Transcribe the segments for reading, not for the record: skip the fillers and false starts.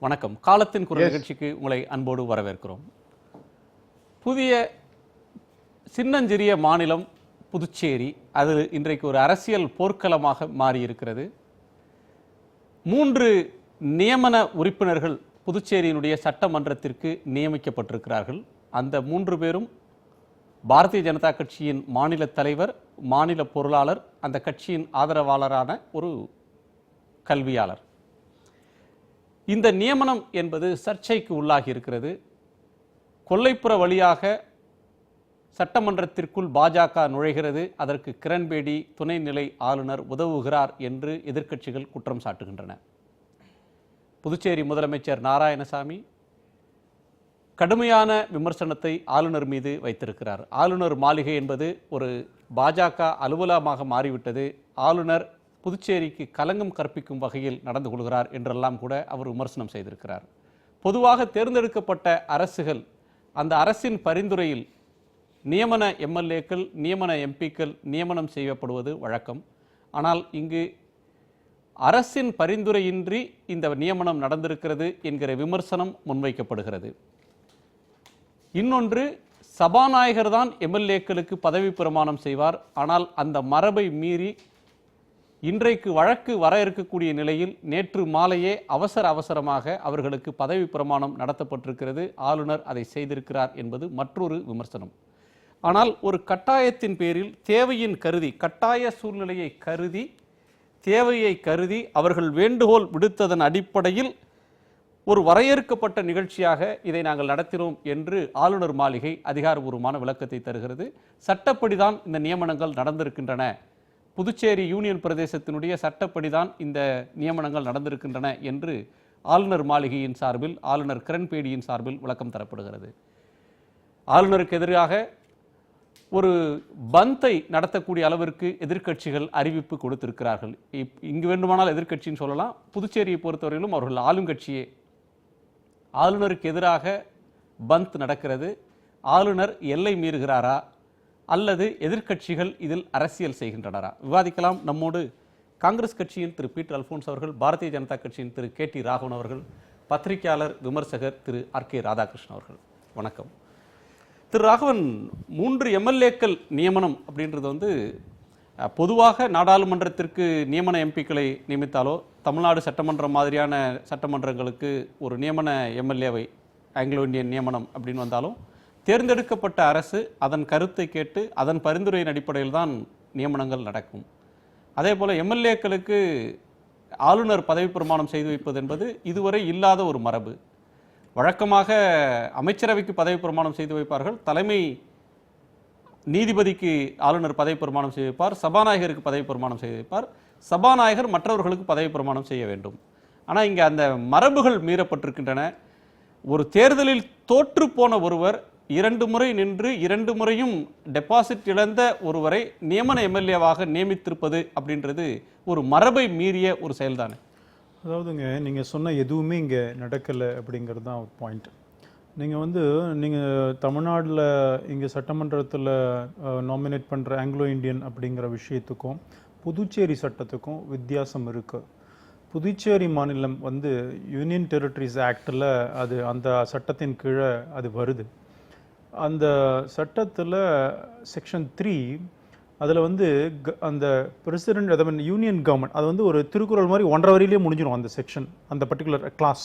வணக்கம். காலத்தின் குரல் நிகழ்ச்சிக்கு உங்களை அன்போடு வரவேற்கிறோம். புதிய சின்னஞ்சிறிய மாநிலம் புதுச்சேரி, அது இன்றைக்கு ஒரு அரசியல் போர்க்களமாக மாறியிருக்கிறது. 3 நியமன உறுப்பினர்கள் புதுச்சேரியினுடைய சட்டமன்றத்திற்கு நியமிக்கப்பட்டிருக்கிறார்கள். அந்த 3 பேரும் பாரதிய ஜனதா கட்சியின் மாநில தலைவர், மாநில பொருளாளர், அந்த கட்சியின் ஆதரவாளரான ஒரு கல்வியாளர். இந்த நியமனம் என்பது சர்ச்சைக்கு உள்ளாகி இருக்கிறது. கொல்லைப்புற வழியாக சட்டமன்றத்திற்குள் பாஜக நுழைகிறது, அதற்கு கிரண்பேடி துணைநிலை ஆளுநர் உதவுகிறார் என்று எதிர்க்கட்சிகள் குற்றம் சாட்டுகின்றன. புதுச்சேரி முதலமைச்சர் நாராயணசாமி கடுமையான விமர்சனத்தை ஆளுநர் மீது வைத்திருக்கிறார். ஆளுநர் மாளிகை என்பது ஒரு பாஜக அலுவலகமாக மாறிவிட்டது, ஆளுநர் புதுச்சேரிக்கு களங்கம் கற்பிக்கும் வகையில் நடந்து கொள்கிறார் என்றெல்லாம் கூட அவர் விமர்சனம் செய்திருக்கிறார். பொதுவாக தேர்ந்தெடுக்கப்பட்ட அரசுகள் அந்த அரசின் பரிந்துரையில் நியமன எம்எல்ஏக்கள், நியமன எம்பிக்கள் நியமனம் செய்யப்படுவது வழக்கம். ஆனால் இங்கு அரசின் பரிந்துரையின்றி இந்த நியமனம் நடந்திருக்கிறது என்கிற விமர்சனம் முன்வைக்கப்படுகிறது. இன்னொன்று, சபாநாயகர் தான் எம்எல்ஏக்களுக்கு பதவி பிரமாணம் செய்வார். ஆனால் அந்த மரபை மீறி இன்றைக்கு வழக்கு வர இருக்கக்கூடிய நிலையில் நேற்று மாலையே அவசரமாக அவர்களுக்கு பதவி பிரமாணம் நடத்தப்பட்டிருக்கிறது. ஆளுநர் அதை செய்திருக்கிறார் என்பது மற்றொரு விமர்சனம். ஆனால் ஒரு கட்டாயத்தின் பேரில் தேவையின் கருதி, கட்டாய சூழ்நிலையை கருதி, தேவையை கருதி அவர்கள் வேண்டுகோள் விடுத்ததன் அடிப்படையில் ஒரு வரையறுக்கப்பட்ட நிகழ்ச்சியாக இதை நாங்கள் நடத்தினோம் என்று ஆளுநர் மாளிகை அதிகாரபூர்வமான விளக்கத்தை தருகிறது. சட்டப்படிதான் இந்த நியமனங்கள் நடந்திருக்கின்றன, புதுச்சேரி யூனியன் பிரதேசத்தினுடைய சட்டப்படிதான் இந்த நியமனங்கள் நடந்திருக்கின்றன என்று ஆளுநர் மாளிகையின் சார்பில், ஆளுநர் கிரண்பேடியின் சார்பில் விளக்கம் தரப்படுகிறது. ஆளுநருக்கு எதிராக ஒரு பந்தை நடத்தக்கூடிய அளவிற்கு எதிர்க்கட்சிகள் அறிவிப்பு கொடுத்திருக்கிறார்கள். இங்கு வேண்டுமானால் எதிர்க்கட்சின்னு சொல்லலாம், புதுச்சேரியை பொறுத்தவரையிலும் அவர்கள் ஆளும் கட்சியே. ஆளுநருக்கு எதிராக பந்த் நடக்கிறது. ஆளுநர் எல்லை மீறுகிறாரா அல்லது எதிர்க்கட்சிகள் இதில் அரசியல் செய்கின்றனரா? விவாதிக்கலாம். நம்மோடு காங்கிரஸ் கட்சியின் திரு பீட்டர் அல்போன்ஸ் அவர்கள், பாரதிய ஜனதா கட்சியின் திரு KT ராகவன் அவர்கள், பத்திரிகையாளர் விமர்சகர் திரு RK ராதாகிருஷ்ணன் அவர்கள். வணக்கம். திரு ராகவன், 3 எம்எல்ஏக்கள் நியமனம் அப்படின்றது பொதுவாக நாடாளுமன்றத்திற்கு நியமன எம்பிக்களை நியமித்தாலோ, தமிழ்நாடு சட்டமன்றம் மாதிரியான சட்டமன்றங்களுக்கு ஒரு நியமன எம்எல்ஏவை ஆங்கிலோ இந்தியன் நியமனம் அப்படின்னு வந்தாலும் தேர்ந்தெடுக்கப்பட்ட அரசு அதன் கருத்தை கேட்டு அதன் பரிந்துரையின் அடிப்படையில் தான் நியமனங்கள் நடக்கும். அதே போல் எம்எல்ஏக்களுக்கு ஆளுநர் பதவி பிரமாணம் செய்து வைப்பது என்பது இதுவரை இல்லாத ஒரு மரபு. வழக்கமாக அமைச்சரவைக்கு பதவி பிரமாணம் செய்து வைப்பார்கள், தலைமை நீதிபதிக்கு ஆளுநர் பதவி பிரமாணம் செய்து வைப்பார், சபாநாயகருக்கு பதவி பிரமாணம் செய்து வைப்பார், சபாநாயகர் மற்றவர்களுக்கு பதவி பிரமாணம் செய்ய வேண்டும். ஆனால் இங்கே அந்த மரபுகள் மீறப்பட்டிருக்கின்றன. ஒரு தேர்தலில் தோற்று போன ஒருவர் 2 முறை நின்று 2 முறையும் டெபாசிட் இழந்த ஒருவரை நியமன எம்எல்ஏவாக நியமித்திருப்பது அப்படின்றது ஒரு மரபை மீறிய ஒரு செயல்தானே? அதாவதுங்க, நீங்கள் சொன்ன எதுவுமே இங்கே நடக்கலை அப்படிங்கிறது தான் ஒரு பாயிண்ட். நீங்கள் தமிழ்நாட்டில் இங்கே சட்டமன்றத்தில் நாமினேட் பண்ணுற ஆங்கிலோ இந்தியன் அப்படிங்கிற விஷயத்துக்கும் புதுச்சேரி சட்டத்துக்கும் வித்தியாசம் இருக்குது. புதுச்சேரி மாநிலம் யூனியன் டெரிட்டரிஸ் ஆக்டில் அது அந்த சட்டத்தின் கீழே அது வருது. அந்த சட்டத்தில் செக்ஷன் 3 அதில் அந்த பிரசிடென்ட், அதாவது யூனியன் கவர்மெண்ட், அது ஒரு திருக்குறள் மாதிரி 1.5 வரியிலே முடிஞ்சிடும் அந்த செக்ஷன், அந்த பர்டிகுலர் கிளாஸ்.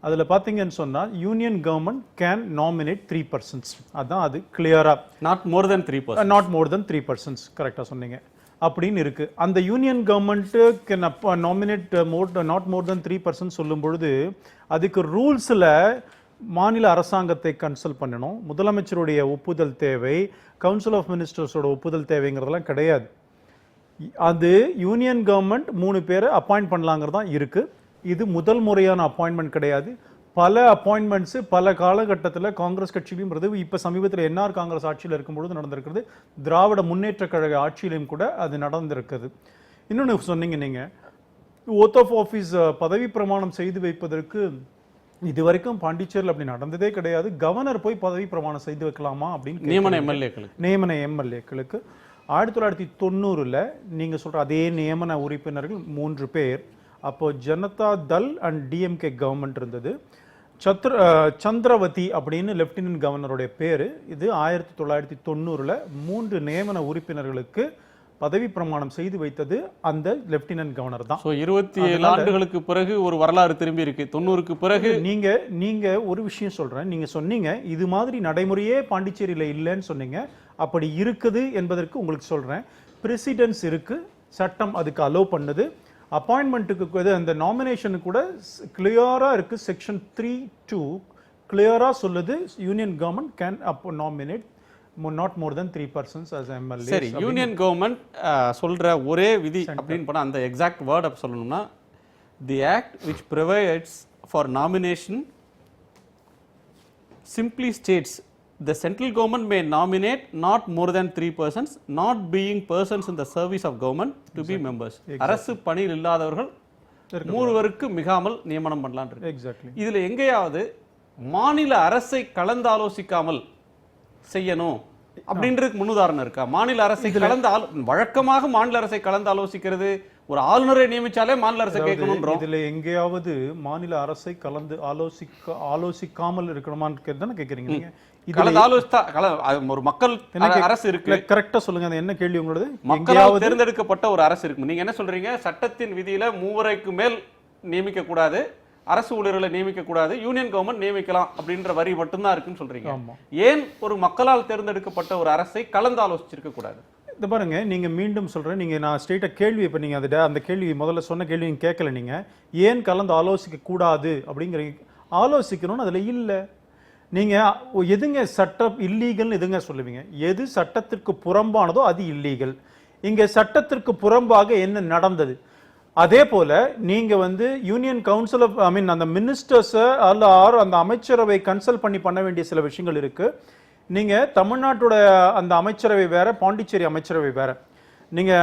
அதில் பார்த்தீங்கன்னு சொன்னால் union government can nominate 3 persons. அதுதான் அது கிளியராக, not more then 3%. Not more then 3 persons, கரெக்டாக சொன்னீங்க அப்படின்னு இருக்குது. அந்த union government can nominate not more then 3 persons சொல்லும் பொழுது அதுக்கு ரூல்ஸில் மாநில அரசாங்கத்தை கன்சல்ட் பண்ணணும், முதலமைச்சருடைய ஒப்புதல் தேவை, கவுன்சில் ஆஃப் மினிஸ்டர்ஸோட ஒப்புதல் தேவைங்கிறதெல்லாம் கிடையாது. அது யூனியன் கவர்மெண்ட் 3 பேரை அப்பாயிண்ட் பண்ணலாங்கிறது தான் இருக்குது. இது முதல் முறையான அப்பாயின்மெண்ட் கிடையாது. பல அப்பாயின்மெண்ட்ஸு பல காலகட்டத்தில் காங்கிரஸ் கட்சியிலும் இருந்தது. இப்போ சமீபத்தில் என்ஆர் காங்கிரஸ் ஆட்சியில் இருக்கும்பொழுது நடந்திருக்கிறது, திராவிட முன்னேற்ற கழக ஆட்சியிலும் கூட அது நடந்திருக்குது. இன்னொன்று சொன்னீங்க, நீங்கள் ஓத் ஆஃப் ஆஃபீஸ் பதவி பிரமாணம் செய்து வைப்பதற்கு இது வரைக்கும் பாண்டிச்சேரியில் அப்படி நடந்ததே கிடையாது. கவர்னர் போய் பதவி பிரமாணம் செய்து வைக்கலாமா அப்படின்னு நியமன எம்எல்ஏக்களுக்கு 1990 நீங்கள் சொல்கிற அதே நியமன உறுப்பினர்கள் 3 பேர் அப்போ Janata Dal and DMK government இருந்தது. சந்திரவதி அப்படின்னு லெப்டினன்ட் கவர்னருடைய பேரு. இது 1990ல் 3 நியமன உறுப்பினர்களுக்கு பதவி பிரமாணம் செய்து வைத்தது அந்த லெப்டினன்ட் கவர்னர் தான். 27 ஆண்டுகளுக்கு பிறகு ஒரு வரலாறு திரும்பி இருக்கு. 90க்கு பிறகு நீங்க ஒரு விஷயம் சொல்றேன். நீங்க சொன்னீங்க இது மாதிரி நடைமுறையே பாண்டிச்சேரியில இல்லைன்னு சொன்னீங்க. அப்படி இருக்குது என்பதற்கு உங்களுக்கு சொல்றேன். பிரசிடென்ஸ் இருக்கு, சட்டம் அதுக்கு அலோவ் பண்ணுது. அப்பாயின்மெண்ட்டுக்கு அந்த நாமினேஷனுக்கு கூட கிளியரா இருக்கு. செக்ஷன் 3(2) கிளியரா சொல்லுது union government can nominate not more than 3 persons as MLAs. சரி, யூனியன் கவர்மெண்ட் சொல்ற ஒரே விதி அப்படின்னு பண்ண அந்த எக்ஸாக்ட் வேர்ட் அப்ப சொல்லணும்னா the act which provides for nomination simply states the central government may nominate not more than 3 persons not being persons in the service of government to be members. அரசு பணியில் இல்லாதவர்கள் 3 மிகாமல் நியமனம் பண்ணலாம் இருக்கு. எக்ஸாக்ட்லி. இதுல எங்கேயாவது மாநில அரசை கலந்து ஆலோசிக்காமல் செய்யணும் அப்படின்றதுக்கு முன்னுதாரணம் இருக்கா? மாநில அரசை கலந்து வழக்கமாக மாநில அரசை கலந்து ஆலோசிக்கிறது ஒரு ஆளுநரை நியமிச்சாலே மாநில அரசை கேட்கணும். இதுல எங்கேயாவது மாநில அரசை கலந்து ஆலோசிக்காமல் இருக்கணுமான்னு தானே கேக்குறீங்க நீங்க? ஒரு மக்கள் அரசு இருக்கு. கரெக்டா சொல்லுங்க, அது என்ன கேள்வி உங்களது? மக்களால் தேர்ந்தெடுக்கப்பட்ட ஒரு அரசு இருக்கு. நீங்க என்ன சொல்றீங்க? சட்டத்தின் விதியில 3 மேல் நியமிக்க கூடாது, அரசு ஊழியர்களை நியமிக்க கூடாது, யூனியன் கவர்மெண்ட் நியமிக்கலாம் அப்படின்ற வரி மட்டும்தான் இருக்குன்னு சொல்றீங்க. ஏன் ஒரு மக்களால் தேர்ந்தெடுக்கப்பட்ட ஒரு அரசை கலந்து ஆலோசிச்சிருக்க கூடாது? இந்த பாருங்க, நீங்க மீண்டும் சொல்றேன், நீங்க நான் ஸ்ட்ரெயிட்டா கேள்வி இப்ப நீங்க அந்த கேள்வி முதல்ல சொன்ன கேள்வி நீங்க கேட்கல. நீங்க ஏன் கலந்து ஆலோசிக்க கூடாது அப்படிங்கிறீங்க. ஆலோசிக்கணும்னு அதுல இல்ல. நீங்க எதுங்க சட்டம் இல்லீகல் எதுங்க சொல்லுவீங்க? எது சட்டத்திற்கு புறம்பானதோ அது இல்லீகல். இங்க சட்டத்திற்கு புறம்பாக என்ன நடந்தது? அதே போல நீங்க யூனியன் கவுன்சில் ஆஃப் அந்த மினிஸ்டர்ஸ் அந்த அமைச்சரவை கன்சல்ட் பண்ண வேண்டிய சில விஷயங்கள் இருக்கு. நீங்க தமிழ்நாட்டோட அந்த அமைச்சரவை வேற, பாண்டிச்சேரி அமைச்சரவை வேற. நீங்க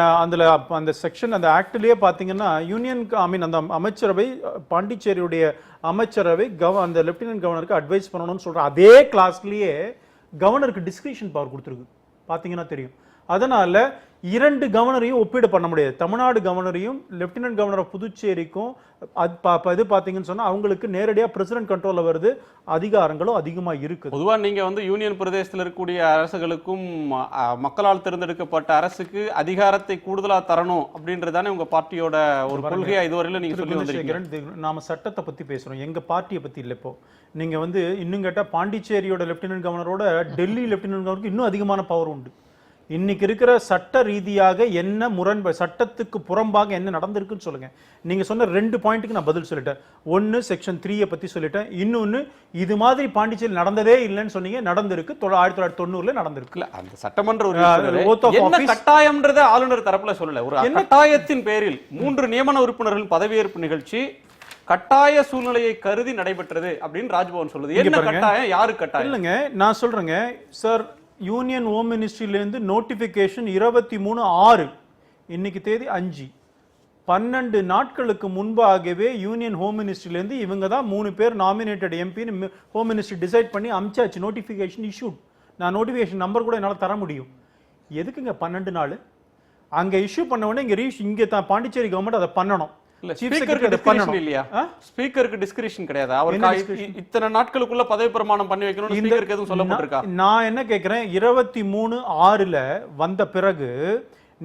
அந்த செக்ஷன் அந்த ஆக்ட்லயே பாத்தீங்கன்னா யூனியன் அந்த அமைச்சரவை பாண்டிச்சேரியுடைய அமைச்சரவை அந்த லெப்டினன்ட் கவர்னருக்கு அட்வைஸ் பண்ணணும்னு சொல்ற அதே கிளாஸ்லயே கவர்னருக்கு டிஸ்கிரிஷன் பவர் கொடுத்துருக்கு. பாத்தீங்கன்னா தெரியும். அதனால 2 கவர்னரையும் ஒப்பீடு பண்ண முடியாது. தமிழ்நாடு கவர்னரையும் லெப்டினன்ட் கவர்னர் ஆஃப் புதுச்சேரிக்கும் இது பாத்தீங்கன்னு சொன்னா அவங்களுக்கு நேரடியா பிரசிடென்ட் கண்ட்ரோல்ல வருது, அதிகாரங்களும் அதிகமா இருக்கு. பொதுவா நீங்க யூனியன் பிரதேசத்தில் இருக்கக்கூடிய அரசுகளுக்கும் மக்களால் தேர்ந்தெடுக்கப்பட்ட அரசுக்கு அதிகாரத்தை கூடுதலா தரணும் அப்படின்றதானே உங்க பார்ட்டியோட ஒரு கொள்கையா இதுவரையில நீங்க சொல்லி வந்திருக்கீங்க. நாம சட்டத்தை பத்தி பேசுறோம், எங்க பார்ட்டியை பத்தி இல்ல. இப்போ நீங்க இன்னும் கேட்டா பாண்டிச்சேரியோட லெப்டினன்ட் கவர்னரோட டெல்லி லெப்டினன்ட் கவர்னருக்கு இன்னும் அதிகமான பவர் உண்டு. இன்னைக்கு இருக்கிற சட்ட ரீதியாக என்ன சட்டத்துக்கு புறம்பாக என்ன நடந்திருக்குன்னு சொல்லுங்க. நீங்க சொன்ன 2 பாயிண்ட்டுக்கு நான் பதில் சொல்லிட்டேன். ஒன்னு செக்ஷன் 3 பத்தி சொல்லிட்டேன். இன்னொன்னு இது மாதிரி பாண்டிச்சேரி நடந்ததே இல்லைன்னு சொன்னீங்க. நடந்திருக்கு. 1990ல நடந்திருக்கு. அந்த சட்டமன்ற என்ன கட்டாயம்ன்றத ஆளுநர் தரப்புல சொல்லல. ஒரு கட்டாயத்தின் பேரில் 3 நியமன உறுப்பினர்கள் பதவியேற்பு நிகழ்ச்சி கட்டாய சூழ்நிலையை கருதி நடைபெற்றது அப்படின்னு ராஜ்பவன் சொல்லுது. என்ன கட்டாயம்? யாரு கட்டாயம்? இல்லங்க, நான் சொல்றேங்க சார். யூனியன் ஹோம் மினிஸ்ட்ரியிலேருந்து நோட்டிஃபிகேஷன் 23/6, இன்னைக்கு தேதி 5, 12 நாட்களுக்கு முன்பாகவே யூனியன் ஹோம் மினிஸ்ட்ரியிலேருந்து இவங்க தான் 3 பேர் நாமினேட்டட் எம்பின்னு ஹோம் மினிஸ்ட்ரி டிசைட் பண்ணி அமிச்சாச்சு. Notification issued. நான் நோட்டிஃபிகேஷன் நம்பர் கூட என்னால் தர முடியும். எதுக்குங்க 12 நாள்? அங்கே இஷ்யூ பண்ண உடனே இங்கே தான் பாண்டிச்சேரி கவர்மெண்ட் அதை பண்ணணும். ஸ்பீக்கருக்கு டிஸ்கிரிஷன் கிடையாது. அவருக்கு இத்தனை நாட்களுக்குள்ள பதவி பிரமாணம் பண்ணி வைக்கணும் ஸ்பீக்கருக்கு எதுவும் சொல்லப்பட்டிருக்கா? நான் என்ன கேக்குறேன், 23/6ல வந்த பிறகு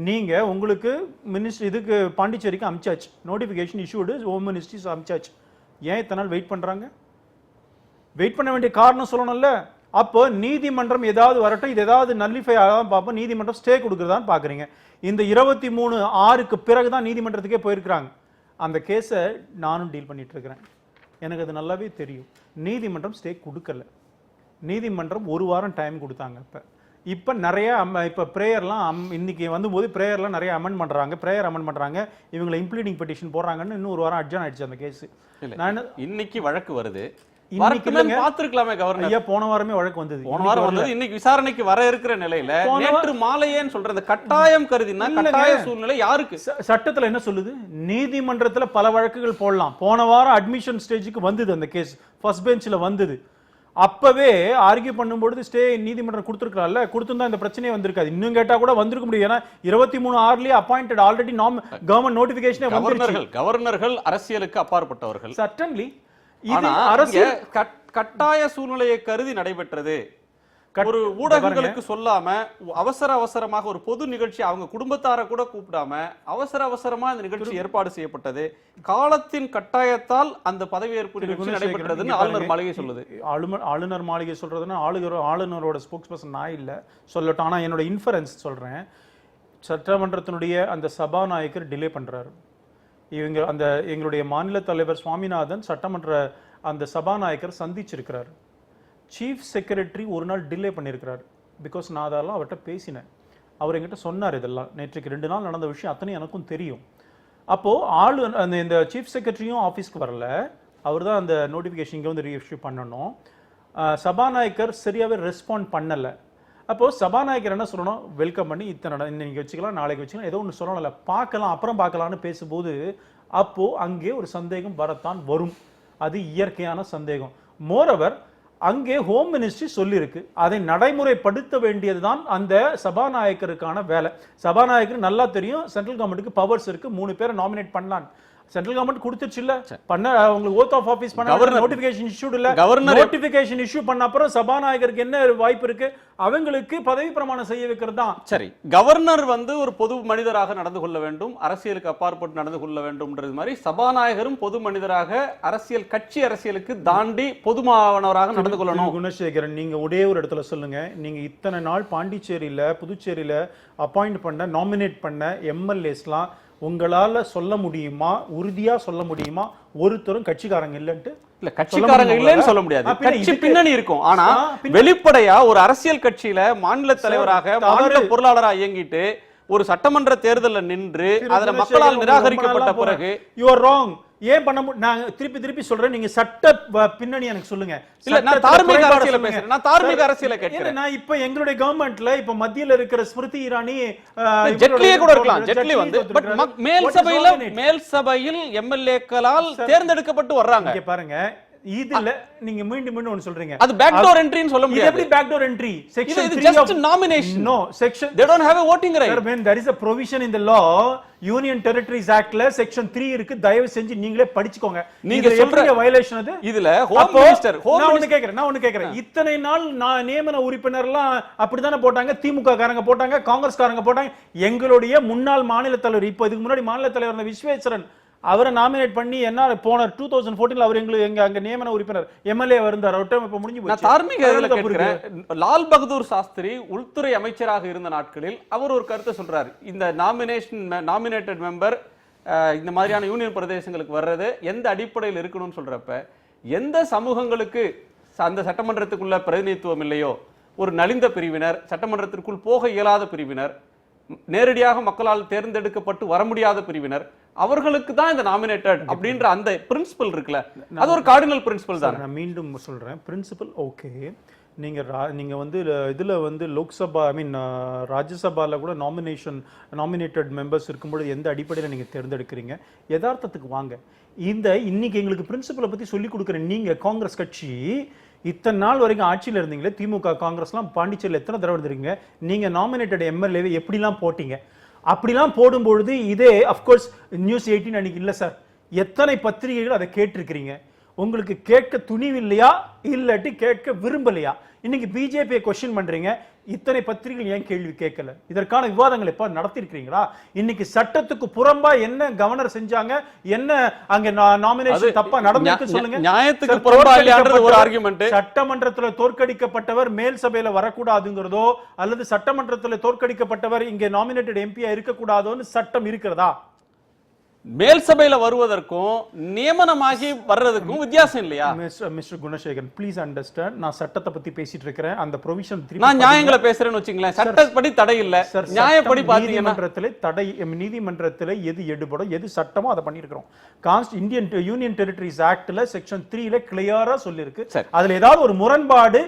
நீங்க உங்களுக்கு மினிஸ்டர் இதுக்கு பாண்டிச்சேரிக்கு அமிச்சாச்சு. நோட்டிபிகேஷன் இஷ்யூடு ஹோம் மினிஸ்ட்ரிஸ் அமிச்சாச்சு. ஏன் இத்தனை நாள் வெயிட் பண்றாங்க? வெயிட் பண்ண வேண்டிய காரணம் சொல்லணும்ல. அப்போ நீதிமன்றம் ஏதாவது வரட்டும், இது ஏதாவது நல்லிஃபை ஆகாம பார்ப்போம். நீதிமன்றம் ஸ்டே கொடுக்குறதான்னு பாக்குறீங்க. இந்த 23/6க்கு பிறகுதான் நீதிமன்றத்துக்கே போயிருக்கிறாங்க. அந்த கேஸை நானும் டீல் பண்ணிட்டு இருக்கிறேன். எனக்கு அது நல்லாவே தெரியும். நீதிமன்றம் ஸ்டே கொடுக்கல. நீதிமன்றம் 1 வாரம் டைம் கொடுத்தாங்க. இப்போ நிறைய இப்போ ப்ரேயர்லாம் இன்னைக்கு போது ப்ரேயர்லாம் நிறைய அமெண்ட் பண்ணுறாங்க. ப்ரேயர் அமெண்ட் பண்ணுறாங்க. இவங்களை இம்ப்ளீடிங் பெட்டிஷன் போடுறாங்கன்னு இன்னும் 1 வாரம் அட்ஜான் ஆயிடுச்சு அந்த கேஸ். நான் இன்னைக்கு வழக்கு வருது. பார்த்திருக்கலாமே கவர்னர். ஐயா, போன வாரமே வழக்கு வந்தது. போன வாரம் வந்தது. இன்னைக்கு விசாரணைக்கு வர இருக்கிற நிலையில நேற்று மாலையேன்னு சொல்றது கட்டாயம் கருதினா கட்டாய சூழ்நிலை யாருக்கு? சட்டத்துல என்ன சொல்லுது? நீதிமன்றத்துல பல வழக்குகள் போடலாம். போன வாரம் அட்மிஷன் ஸ்டேஜுக்கு வந்தது அந்த கேஸ். ஃபர்ஸ்ட் பெஞ்ச்ல வந்தது. அப்பவே ஆர்கியூ பண்ணும்போது ஸ்டே நீதிமன்றம் கொடுத்துருக்கலாம்ல, கொடுத்துருந்தா இந்த பிரச்சனையே வந்திருக்காது. இன்னும் கேட்டா கூட வந்திருக்க முடியும். ஏன்னா 23/6 அப்பாயிண்டட் ஆல்ரெடி கவர்மெண்ட் நோட்டிபிகேஷனே வந்துருச்சு. கவர்னர்கள் அரசியலுக்கு அப்பாற்பட்டவர்கள். சட்டன்லி இது அரசியல் கட்டாய சூழ்நிலையை கருதி நடைபெற்றது. ஒரு ஊடகங்களுக்கு சொல்லாம அவசரமாக ஒரு பொது நிகழ்ச்சி அவங்க குடும்பத்தார கூட கூப்பிடாம அவசரமா இந்த நிகழ்ச்சி ஏற்பாடு செய்யப்பட்டது. காலத்தின் கட்டாயத்தால் அந்த பதவியேற்பு நிகழ்ச்சி நடைபெற்றதுன்னு ஆளுநர் மாளிகை சொல்லுது. ஆளுநர் மாளிகை சொல்றதுன்னா ஆளுநரோட ஸ்போக்ஸ் பர்சன் நான் இல்ல சொல்லட்டும். ஆனா என்னோட இன்ஃபரன்ஸ் சொல்றேன். சட்டமன்றத்தினுடைய அந்த சபாநாயகர் டிலே பண்றாரு. இவங்க அந்த எங்களுடைய மாநில தலைவர் சுவாமிநாதன் சட்டமன்ற அந்த சபாநாயகர் சந்திச்சிருக்கிறார். சீஃப் செக்ரட்டரி ஒரு நாள் டிலே பண்ணியிருக்கிறார். பிகாஸ் நான் அதெல்லாம் அவர்கிட்ட பேசினேன். அவர் என்கிட்ட சொன்னார் இதெல்லாம். நேற்றுக்கு 2 நாள் நடந்த விஷயம் அத்தனை எனக்கும் தெரியும். அப்போது அந்த இந்த சீஃப் செக்ரட்டரியும் ஆஃபீஸ்க்கு வரல. அவர் தான் அந்த நோட்டிஃபிகேஷன் இங்கே வந்து ரீஇஷ்யூ பண்ணணும். சபாநாயகர் சரியாகவே ரெஸ்பாண்ட் பண்ணலை. அப்போது சபாநாயகர் என்ன சொல்லணும், வெல்கம் பண்ணி இத்தனை இன்னைக்கு வச்சுக்கலாம் நாளைக்கு வச்சுக்கலாம் ஏதோ ஒன்று சொல்லணும்ல, பார்க்கலாம் அப்புறம் பார்க்கலான்னு பேசும்போது அப்போது அங்கே ஒரு சந்தேகம் வரத்தான் வரும். அது இயற்கையான சந்தேகம். மோரோவர் அங்கே ஹோம் மினிஸ்ட்ரி சொல்லியிருக்கு. அதை நடைமுறைப்படுத்த வேண்டியதுதான் அந்த சபாநாயகருக்கான வேலை. சபாநாயகர் நல்லா தெரியும் சென்ட்ரல் கவர்மெண்ட்டுக்கு பவர்ஸ் இருக்கு, 3 பேரை நாமினேட் பண்ணலாம். சென்ட்ரல் கவர்மெண்ட் கொடுத்துச்சு இல்ல பண்ண உங்களுக்கு ஓத் ஆஃப் ஆபீஸ் பண்ண நோட்டிபிகேஷன் இஷ்யூ இல்ல. நோட்டிபிகேஷன் இஷ்யூ பண்ண அப்புறம் சபாநாயகருக்கு என்ன வாய்ப்பு இருக்கு, அவங்களுக்கு பதவி பிரமாணம் செய்ய வைக்கிறது தான். சரி, கவர்னர் வந்து ஒரு பொது மனிதராக நடந்து கொள்ள வேண்டும், அரசியலுக்கு அப்பாற்பட்டு நடந்து கொள்ள வேண்டும்ன்றது மாதிரி சபாநாயகரும் பொது மனிதராக அரசியல் கட்சி அரசியலுக்கு தாண்டி பொதுமானவராக நடந்து கொள்ளணும். குணசேகரன், நீங்க ஒரே ஒரு இடத்துல சொல்லுங்க, நீங்க இத்தனை நாள் பாண்டிச்சேரியில புதுச்சேரியில அப்பாயிண்ட் பண்ண நாமினேட் பண்ண எம்எல்ஏஸ்லாம் உங்களால சொல்ல முடியுமா, உறுதியா சொல்ல முடியுமா ஒருத்தரும் கட்சிக்காரங்க இல்லன்ட்டு? இல்ல, கட்சிக்காரங்க இல்லன்னு சொல்ல முடியாது. கட்சி பின்னணி இருக்கும். ஆனா வெளிப்படையா ஒரு அரசியல் கட்சியில மாநில தலைவராக மாநில பொருளாளரா இயங்கிட்டு ஒரு சட்டமன்ற தேர்தல்ல நின்று அதுல மக்களால் நிராகரிக்கப்பட்ட பிறகு யூ ஆர் ராங். ஏன் பண்ண நான் திருப்பி சொல்றேன், நீங்க சட்ட பின்னணி எனக்கு சொல்லுங்க. இல்ல, நான் தார்மீக அரசியல பேசுறேன். நான் தார்மீக அரசியல கேட்கிறேன். நான் இப்ப எங்களுடைய கவர்மெண்ட்ல இப்ப மத்தியில இருக்கிற ஸ்மிருதி இரானி ஜெட்லியே கூட இருக்கலாம். ஜெட்லி வந்து பட் மேல் சபையில் எம்எல்ஏக்களால் தேர்ந்தெடுக்கப்பட்டு வர்றாங்க. இங்க பாருங்க, இதுல நீங்க மீண்டும் ஒன்னு சொல்றீங்க, அது பேக் டோர் என்ட்ரின்னு சொல்ல முடியாது. எப்படி back door entry? Section 3 just nomination. No, section they don't have a voting right. Sir, when there is a provision in the law, Union Territories Act ல section 3 இருக்கு. தயவு செஞ்சு நீங்களே படிச்சுக்கோங்க. நீங்க சொல்ற வயலேஷன் அது. இதுல ஹோம் மினிஸ்டர் நான் ஒன்னு கேக்குறேன். இத்தனை நாள் நியமன உறுப்பினர்லாம் அப்படிதானே போட்டாங்க. திமுக காரங்க போட்டாங்க, காங்கிரஸ் காரங்க போட்டாங்க. எங்களுடைய முன்னாள் மாநில தலைவர், இப்ப இதுக்கு முன்னாடி மாநில தலைவர் இருந்த விஸ்வேஸ்வரன், அவரை நாமினேட் பண்ணி என்ன போன 2014 அவர் எங்க அங்க நியமன உறுப்பினர் எம்எல்ஏ இருந்தார். அவர்ட்ட இப்ப முடிஞ்சு போச்சு. நான் தார்மீக லால் பகதூர் சாஸ்திரி உள்துறை அமைச்சராக இருந்த நாட்களில் அவர் ஒரு கருத்தை சொல்றாரு. இந்த நாமினேட்டட் மெம்பர் இந்த மாதிரியான யூனியன் பிரதேசங்களுக்கு வர்றது எந்த அடிப்படையில் இருக்கணும்னு சொல்றப்ப, எந்த சமூகங்களுக்கு அந்த சட்டமன்றத்துக்குள்ள பிரதிநிதித்துவம் இல்லையோ, ஒரு நலிந்த பிரிவினர், சட்டமன்றத்திற்குள் போக இயலாத பிரிவினர், நேரடியாக மக்களால் தேர்ந்தெடுக்கப்பட்டு வர முடியாத பிரிவினர், அவர்களுக்கு தான் இந்த நாமினேட்டட் அப்படின்ற அந்த பிரின்சிபல் இருக்குல்ல, அது ஒரு கார்டினல் பிரின்சிபல் தான். நான் மீண்டும் சொல்றேன், பிரின்சிபல் ஓகே. நீங்க வந்து இதுல வந்து லோக்சபா ராஜ்யசபால கூட நாமினேட்டட் மெம்பர்ஸ் இருக்கும்போது எந்த அடிப்படையில் நீங்க தேர்ந்தெடுக்கிறீங்க? யதார்த்தத்துக்கு வாங்க. இன்னைக்கு எங்களுக்கு பிரின்சிபலை பத்தி சொல்லி கொடுக்குற நீங்க காங்கிரஸ் கட்சி இத்தனை நாள் வரைக்கும் ஆட்சியில் இருந்தீங்களே, திமுக காங்கிரஸ்லாம் பாண்டிச்சேரியில் எத்தனை தடவை இருந்திருக்கீங்க? நீங்க நாமினேட்டட் எம்எல்ஏவை எப்படிலாம் போட்டீங்க? அப்படிலாம் போடும்பொழுது இதே அஃப்கோர்ஸ் நியூஸ் 18 அன்னைக்கு இல்லை சார், எத்தனை பத்திரிகைகள் அதை கேட்டிருக்கிறீங்க? உங்களுக்கு கேட்க துணிவு இல்லையா, இல்லாட்டி கேட்க விரும்பலையா? இன்னைக்கு பிஜேபியை கொஸ்டின் பண்றீங்க, இத்தனை பத்திரிகைகள் ஏன் கேள்வி கேட்கல? இதற்கான விவாதங்கள் எப்ப நடத்திருக்கீங்களா? இன்னைக்கு சட்டத்துக்கு புறம்பா என்ன கவர்னர் செஞ்சாங்க, என்ன அங்க நாமினேஷன் தப்பா நடந்துச்சு சொல்லுங்க. நியாயத்துக்கு புறம்பா இல்லையான்றது ஒரு ஆர்குமென்ட். சட்டமன்றத்துல தோற்கடிக்கப்பட்டவர் மேல் சபையில வரக்கூடாதுங்கிறதோ, அல்லது சட்டமன்றத்துல தோற்கடிக்கப்பட்டவர் இங்க நாமினேட்டட் எம்பியா இருக்க கூடாதோன்னு சட்டம் இருக்கிறதா? மேல் சபையில வருவதற்கும் நியமனமாகி வர்றதுக்கும் வித்தியாசம் இல்லையா? மிஸ்டர் குணசேகரன், ப்ளீஸ் அண்டர்ஸ்டாண்ட், நான் சட்டத்தை பத்தி பேசிட்டு இருக்கிறேன். அந்த ப்ரொவிஷன் நான் நியாயங்களை பேசுறேன்னு வச்சுங்களேன். சட்டப்படி தடை இல்ல, நியாயப்படி பாத்தீங்கன்னா நீதிமன்றத்தில் எது எடுபடும், எது சட்டமோ அதை பண்ணிருக்கிறோம். இந்தியன் யூனியன் டெரிட்டரிஸ் ஆக்ட்ல செக்ஷன் 3 கிளியரா சொல்லிருக்கு. அதுல ஏதாவது ஒரு முரண்பாடு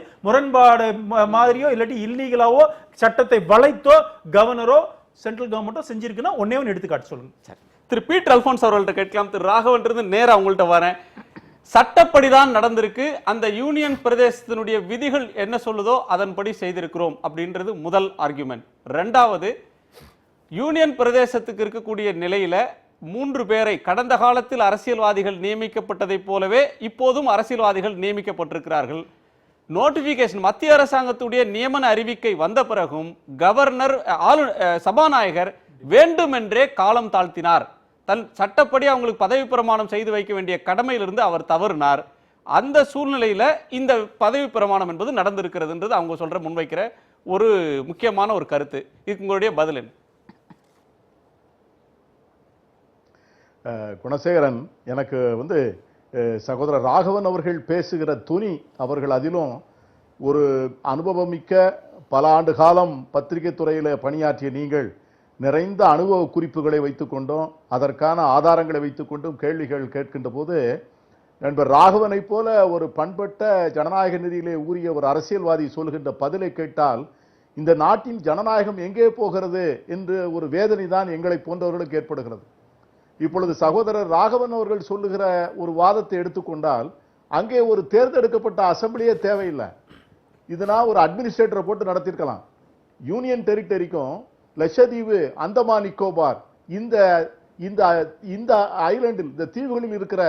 மாதிரியோ இல்லாட்டி இல்லீகலாவோ சட்டத்தை வளைத்தோ கவர்னரோ சென்ட்ரல் கவர்மெண்டோ செஞ்சிருக்குன்னா ஒன்னே ஒன்னு எடுத்துக்காட்டு சொல்லுங்க. திரு பீட்டர் அல்போன்ஸ் அவர்கள்ட்ட கேட்கலாம். திரு ராகவன் இருந்து நேரா அவங்கள்ட்ட வரேன். சட்டப்படிதான் நடந்திருக்கு, அந்த யூனியன் பிரதேசத்தினுடைய விதிகள் என்ன சொல்லுதோ அதன்படி செய்திருக்கிறோம் அப்படின்றது முதல் ஆர்குமெண்ட். ரெண்டாவது, யூனியன் பிரதேசத்துக்கு இருக்கக்கூடிய நிலையில 3 பேரை கடந்த காலத்தில் அரசியல்வாதிகள் நியமிக்கப்பட்டதைப் போலவே இப்போதும் அரசியல்வாதிகள் நியமிக்கப்பட்டிருக்கிறார்கள். நோட்டிபிகேஷன் மத்திய அரசாங்கத்துடைய நியமன அறிவிக்கை வந்த பிறகும் கவர்னர் சபாநாயகர் வேண்டுமென்றே காலம் தாழ்த்தினார். தன் சட்டப்படி அவங்களுக்கு பதவி பிரமாணம் செய்து வைக்க வேண்டிய கடமையிலிருந்து அவர் தவறினார். அந்த சூழ்நிலையில இந்த பதவி பிரமாணம் என்பது நடந்திருக்கிறதுன்றது அவங்க சொல்ற முன்வைக்கிற ஒரு முக்கியமான ஒரு கருத்து. இதுக்கு உங்களுடைய பதில் என்ன? குணசேகரன், எனக்கு சகோதரர் ராகவன் அவர்கள் பேசுகிற துணி, அவர்கள் அதிலும் ஒரு அனுபவமிக்க பல ஆண்டு காலம் பத்திரிகை துறையில் பணியாற்றிய நீங்கள் நிறைந்த அனுபவ குறிப்புகளை வைத்துக்கொண்டும் அதற்கான ஆதாரங்களை வைத்துக்கொண்டும் கேள்விகள் கேட்கின்ற போது, நண்பர் ராகவனை போல ஒரு பண்பட்ட ஜனநாயக நெறியிலே ஊறிய ஒரு அரசியல்வாதி சொல்கின்ற பதிலை கேட்டால் இந்த நாட்டின் ஜனநாயகம் எங்கே போகிறது என்று ஒரு வேதனை தான் எங்களை போன்றவர்களுக்கு ஏற்படுகிறது. இப்பொழுது சகோதரர் ராகவன் அவர்கள் சொல்லுகிற ஒரு வாதத்தை எடுத்துக்கொண்டால் அங்கே ஒரு தேர்ந்தெடுக்கப்பட்ட அசம்பிளியே தேவையில்லை. இதனால் ஒரு அட்மினிஸ்ட்ரேட்டரை போட்டு நடத்திருக்கலாம். யூனியன் டெரிட்டரிக்கும் லட்சத்தீவு, அந்தமான் நிக்கோபார், இந்த இந்த இந்த ஐலண்டில், இந்த தீவுகளில் இருக்கிற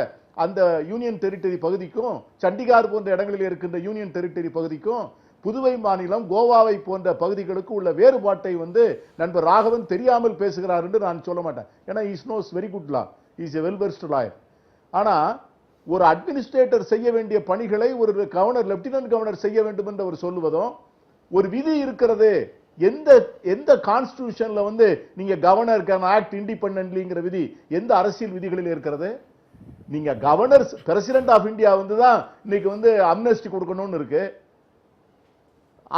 அந்த யூனியன் டெரிட்டரி பகுதிக்கும், சண்டிகார் போன்ற இடங்களில் இருக்கின்ற யூனியன் டெரிட்டரி பகுதிக்கும், புதுவை மாநிலம், கோவாவை போன்ற பகுதிகளுக்கு உள்ள வேறுபாட்டை நண்பர் ராகவன் தெரியாமல் பேசுகிறார் என்று நான் சொல்ல மாட்டேன். ஏன்னா is nose very good law, is a well versed lawyer. ஆனா ஒரு அட்மினிஸ்ட்ரேட்டர் செய்ய வேண்டிய பணிகளை ஒரு கவர்னர், லெப்டினன்ட் கவர்னர் செய்ய வேண்டும் என்று அவர் சொல்லுவதும், ஒரு விதி இருக்கிறது, எந்த எந்த கான்ஸ்டிடியூஷன்ல நீங்க கவர்னர் கேன் ஆக்ட் இண்டிபெண்டன்ட்லிங்கிற விதி எந்த அரசியல் விதிகளில் இருக்கிறது? நீங்க கவர்னர், பிரசிடென்ட் ஆஃப் இந்தியா தான் இன்னைக்கு அம்னஸ்டி கொடுக்கணும்னு இருக்கு.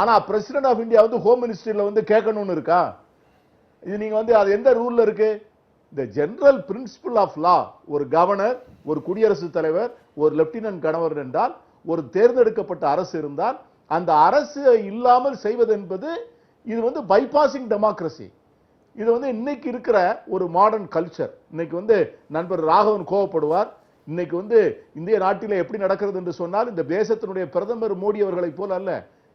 ஆனா பிரசிடென்ட் ஆஃப் இந்தியா ஹோம் மினிஸ்ட்ரியில கேட்கணும்னு இருக்கா? இது நீங்க அது எந்த ரூல்ல இருக்கு? இந்த ஜெனரல் பிரின்சிபிள் ஆஃப் லா, ஒரு கவர்னர், ஒரு குடியரசுத் தலைவர், ஒரு லெப்டினன்ட் கவர்னர் என்றால், ஒரு தேர்ந்தெடுக்கப்பட்ட அரசு இருந்தால் அந்த அரசு இல்லாமல் செய்வது என்பது இது பைபாசிங் டெமோக்ரசி. இது இன்னைக்கு இருக்கிற ஒரு மாடர்ன் கல்ச்சர். இன்னைக்கு நண்பர் ராகவன் கோவப்படுவார். இன்னைக்கு இந்திய நாட்டிலே எப்படி நடக்கிறது என்று சொன்னால், இந்த தேசத்தினுடைய பிரதமர் மோடி அவர்களை போல அல்ல,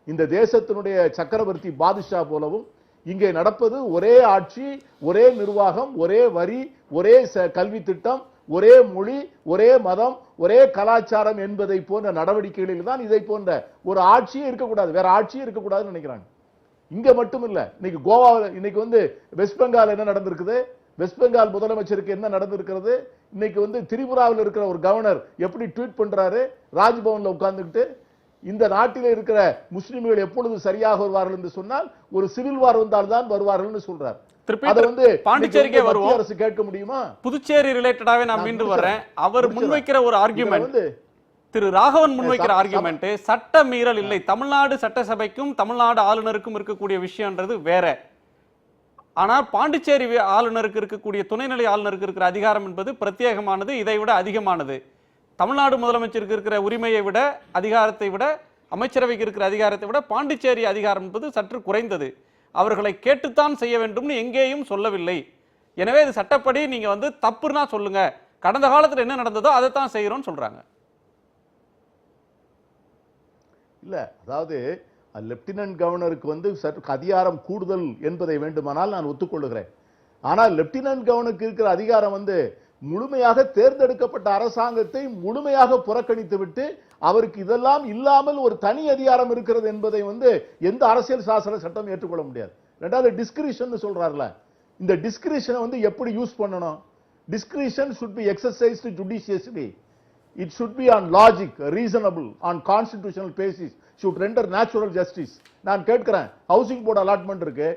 இந்த தேசத்தினுடைய சக்கரவர்த்தி பாதுஷா போலவும் இங்கே நடப்பது ஒரே ஆட்சி, ஒரே நிர்வாகம், ஒரே வரி, ஒரே கல்வி திட்டம், ஒரே மொழி, ஒரே மதம், ஒரே கலாச்சாரம் என்பதை போன்ற நடவடிக்கைகளில் தான் இதை போன்ற ஒரு ஆட்சியே இருக்கக்கூடாது, வேற ஆட்சியே இருக்கக்கூடாதுன்னு நினைக்கிறாங்க. இங்க மட்டும் இல்ல, இன்னைக்கு கோவாவில், இன்னைக்கு வெஸ்ட் பெங்கால் என்ன நடந்திருக்குது, வெஸ்ட் பெங்கால் முதலமைச்சருக்கு என்ன நடந்திருக்கிறது, இன்னைக்கு திரிபுராவில் இருக்கிற ஒரு கவர்னர் எப்படி ட்வீட் பண்றாரு, ராஜ்பவன்ல உட்கார்ந்துக்கிட்டு, இந்த நாட்டிலே இருக்கிற முஸ்லிம்கள் எப்பொழுது சரியாக வருவார்கள் என்று சொன்னால் ஒரு சிவில் வார் வந்தால் தான் வருவார்கள் சொல்றார். பாண்டிச்சேரிக்கே வருவோம், அரசு கேட்க முடியுமா? புதுச்சேரி ரிலேட்டடாவே நான் மீண்டும் வர்றேன். அவர் முன்வைக்கிற ஒரு ஆர்குமெண்ட், திரு ராகவன் முன்வைக்கிற ஆர்குமெண்ட், சட்ட மீறல் இல்லை, தமிழ்நாடு சட்டசபைக்கும் தமிழ்நாடு ஆளுநருக்கும் இருக்கக்கூடிய விஷயம்ன்றது வேற. ஆனால் பாண்டிச்சேரி ஆளுநருக்கு இருக்கக்கூடிய, துணைநிலை ஆளுநருக்கு இருக்கிற அதிகாரம் என்பது பிரத்யேகமானது, இதை விட அதிகமானது. தமிழ்நாடு முதலமைச்சருக்கு இருக்கிற உரிமையை விட, அதிகாரத்தை விட, அமைச்சரவைக்கு இருக்கிற அதிகாரத்தை விட பாண்டிச்சேரி அதிகாரம் என்பது சற்று குறைந்தது. அவர்களை கேட்டுத்தான் செய்ய வேண்டும்னு எங்கேயும் சொல்லவில்லை. எனவே இது சட்டப்படி நீங்க தப்புன்னா சொல்லுங்க, கடந்த காலத்தில் என்ன நடந்ததோ அதைத்தான் செய்யறோம்னு சொல்றாங்க. இல்ல, அதாவது லெப்டினன்ட் கவர்னருக்கு சற்று அதிகாரம் கூடுதல் என்பதை வேண்டுமானால் நான் ஒத்துக்கொள்ளுகிறேன். ஆனால் லெப்டினன்ட் கவர்னருக்கு இருக்கிற அதிகாரம் முழுமையாக தேர்ந்தெடுக்கப்பட்ட அரசாங்கத்தை முழுமையாக புறக்கணித்து விட்டு அவருக்கு இதெல்லாம் இல்லாமல் ஒரு தனி அதிகாரம் இருக்கிறது என்பதை எந்த அரசியல் சாசன சட்டம் ஏற்றுக்கொள்ள முடியாது. ரெண்டாவது டிஸ்கிரிஷன் சொல்றாருல, இந்த டிஸ்கிரிஷனை எப்படி யூஸ் பண்ணணும்? Discretion should be exercised judiciously. It should be on logic, reasonable, on constitutional basis, should render natural justice. நான் கேட்கிறேன், ஹவுசிங் போர்டு அலாட்மெண்ட் இருக்கு,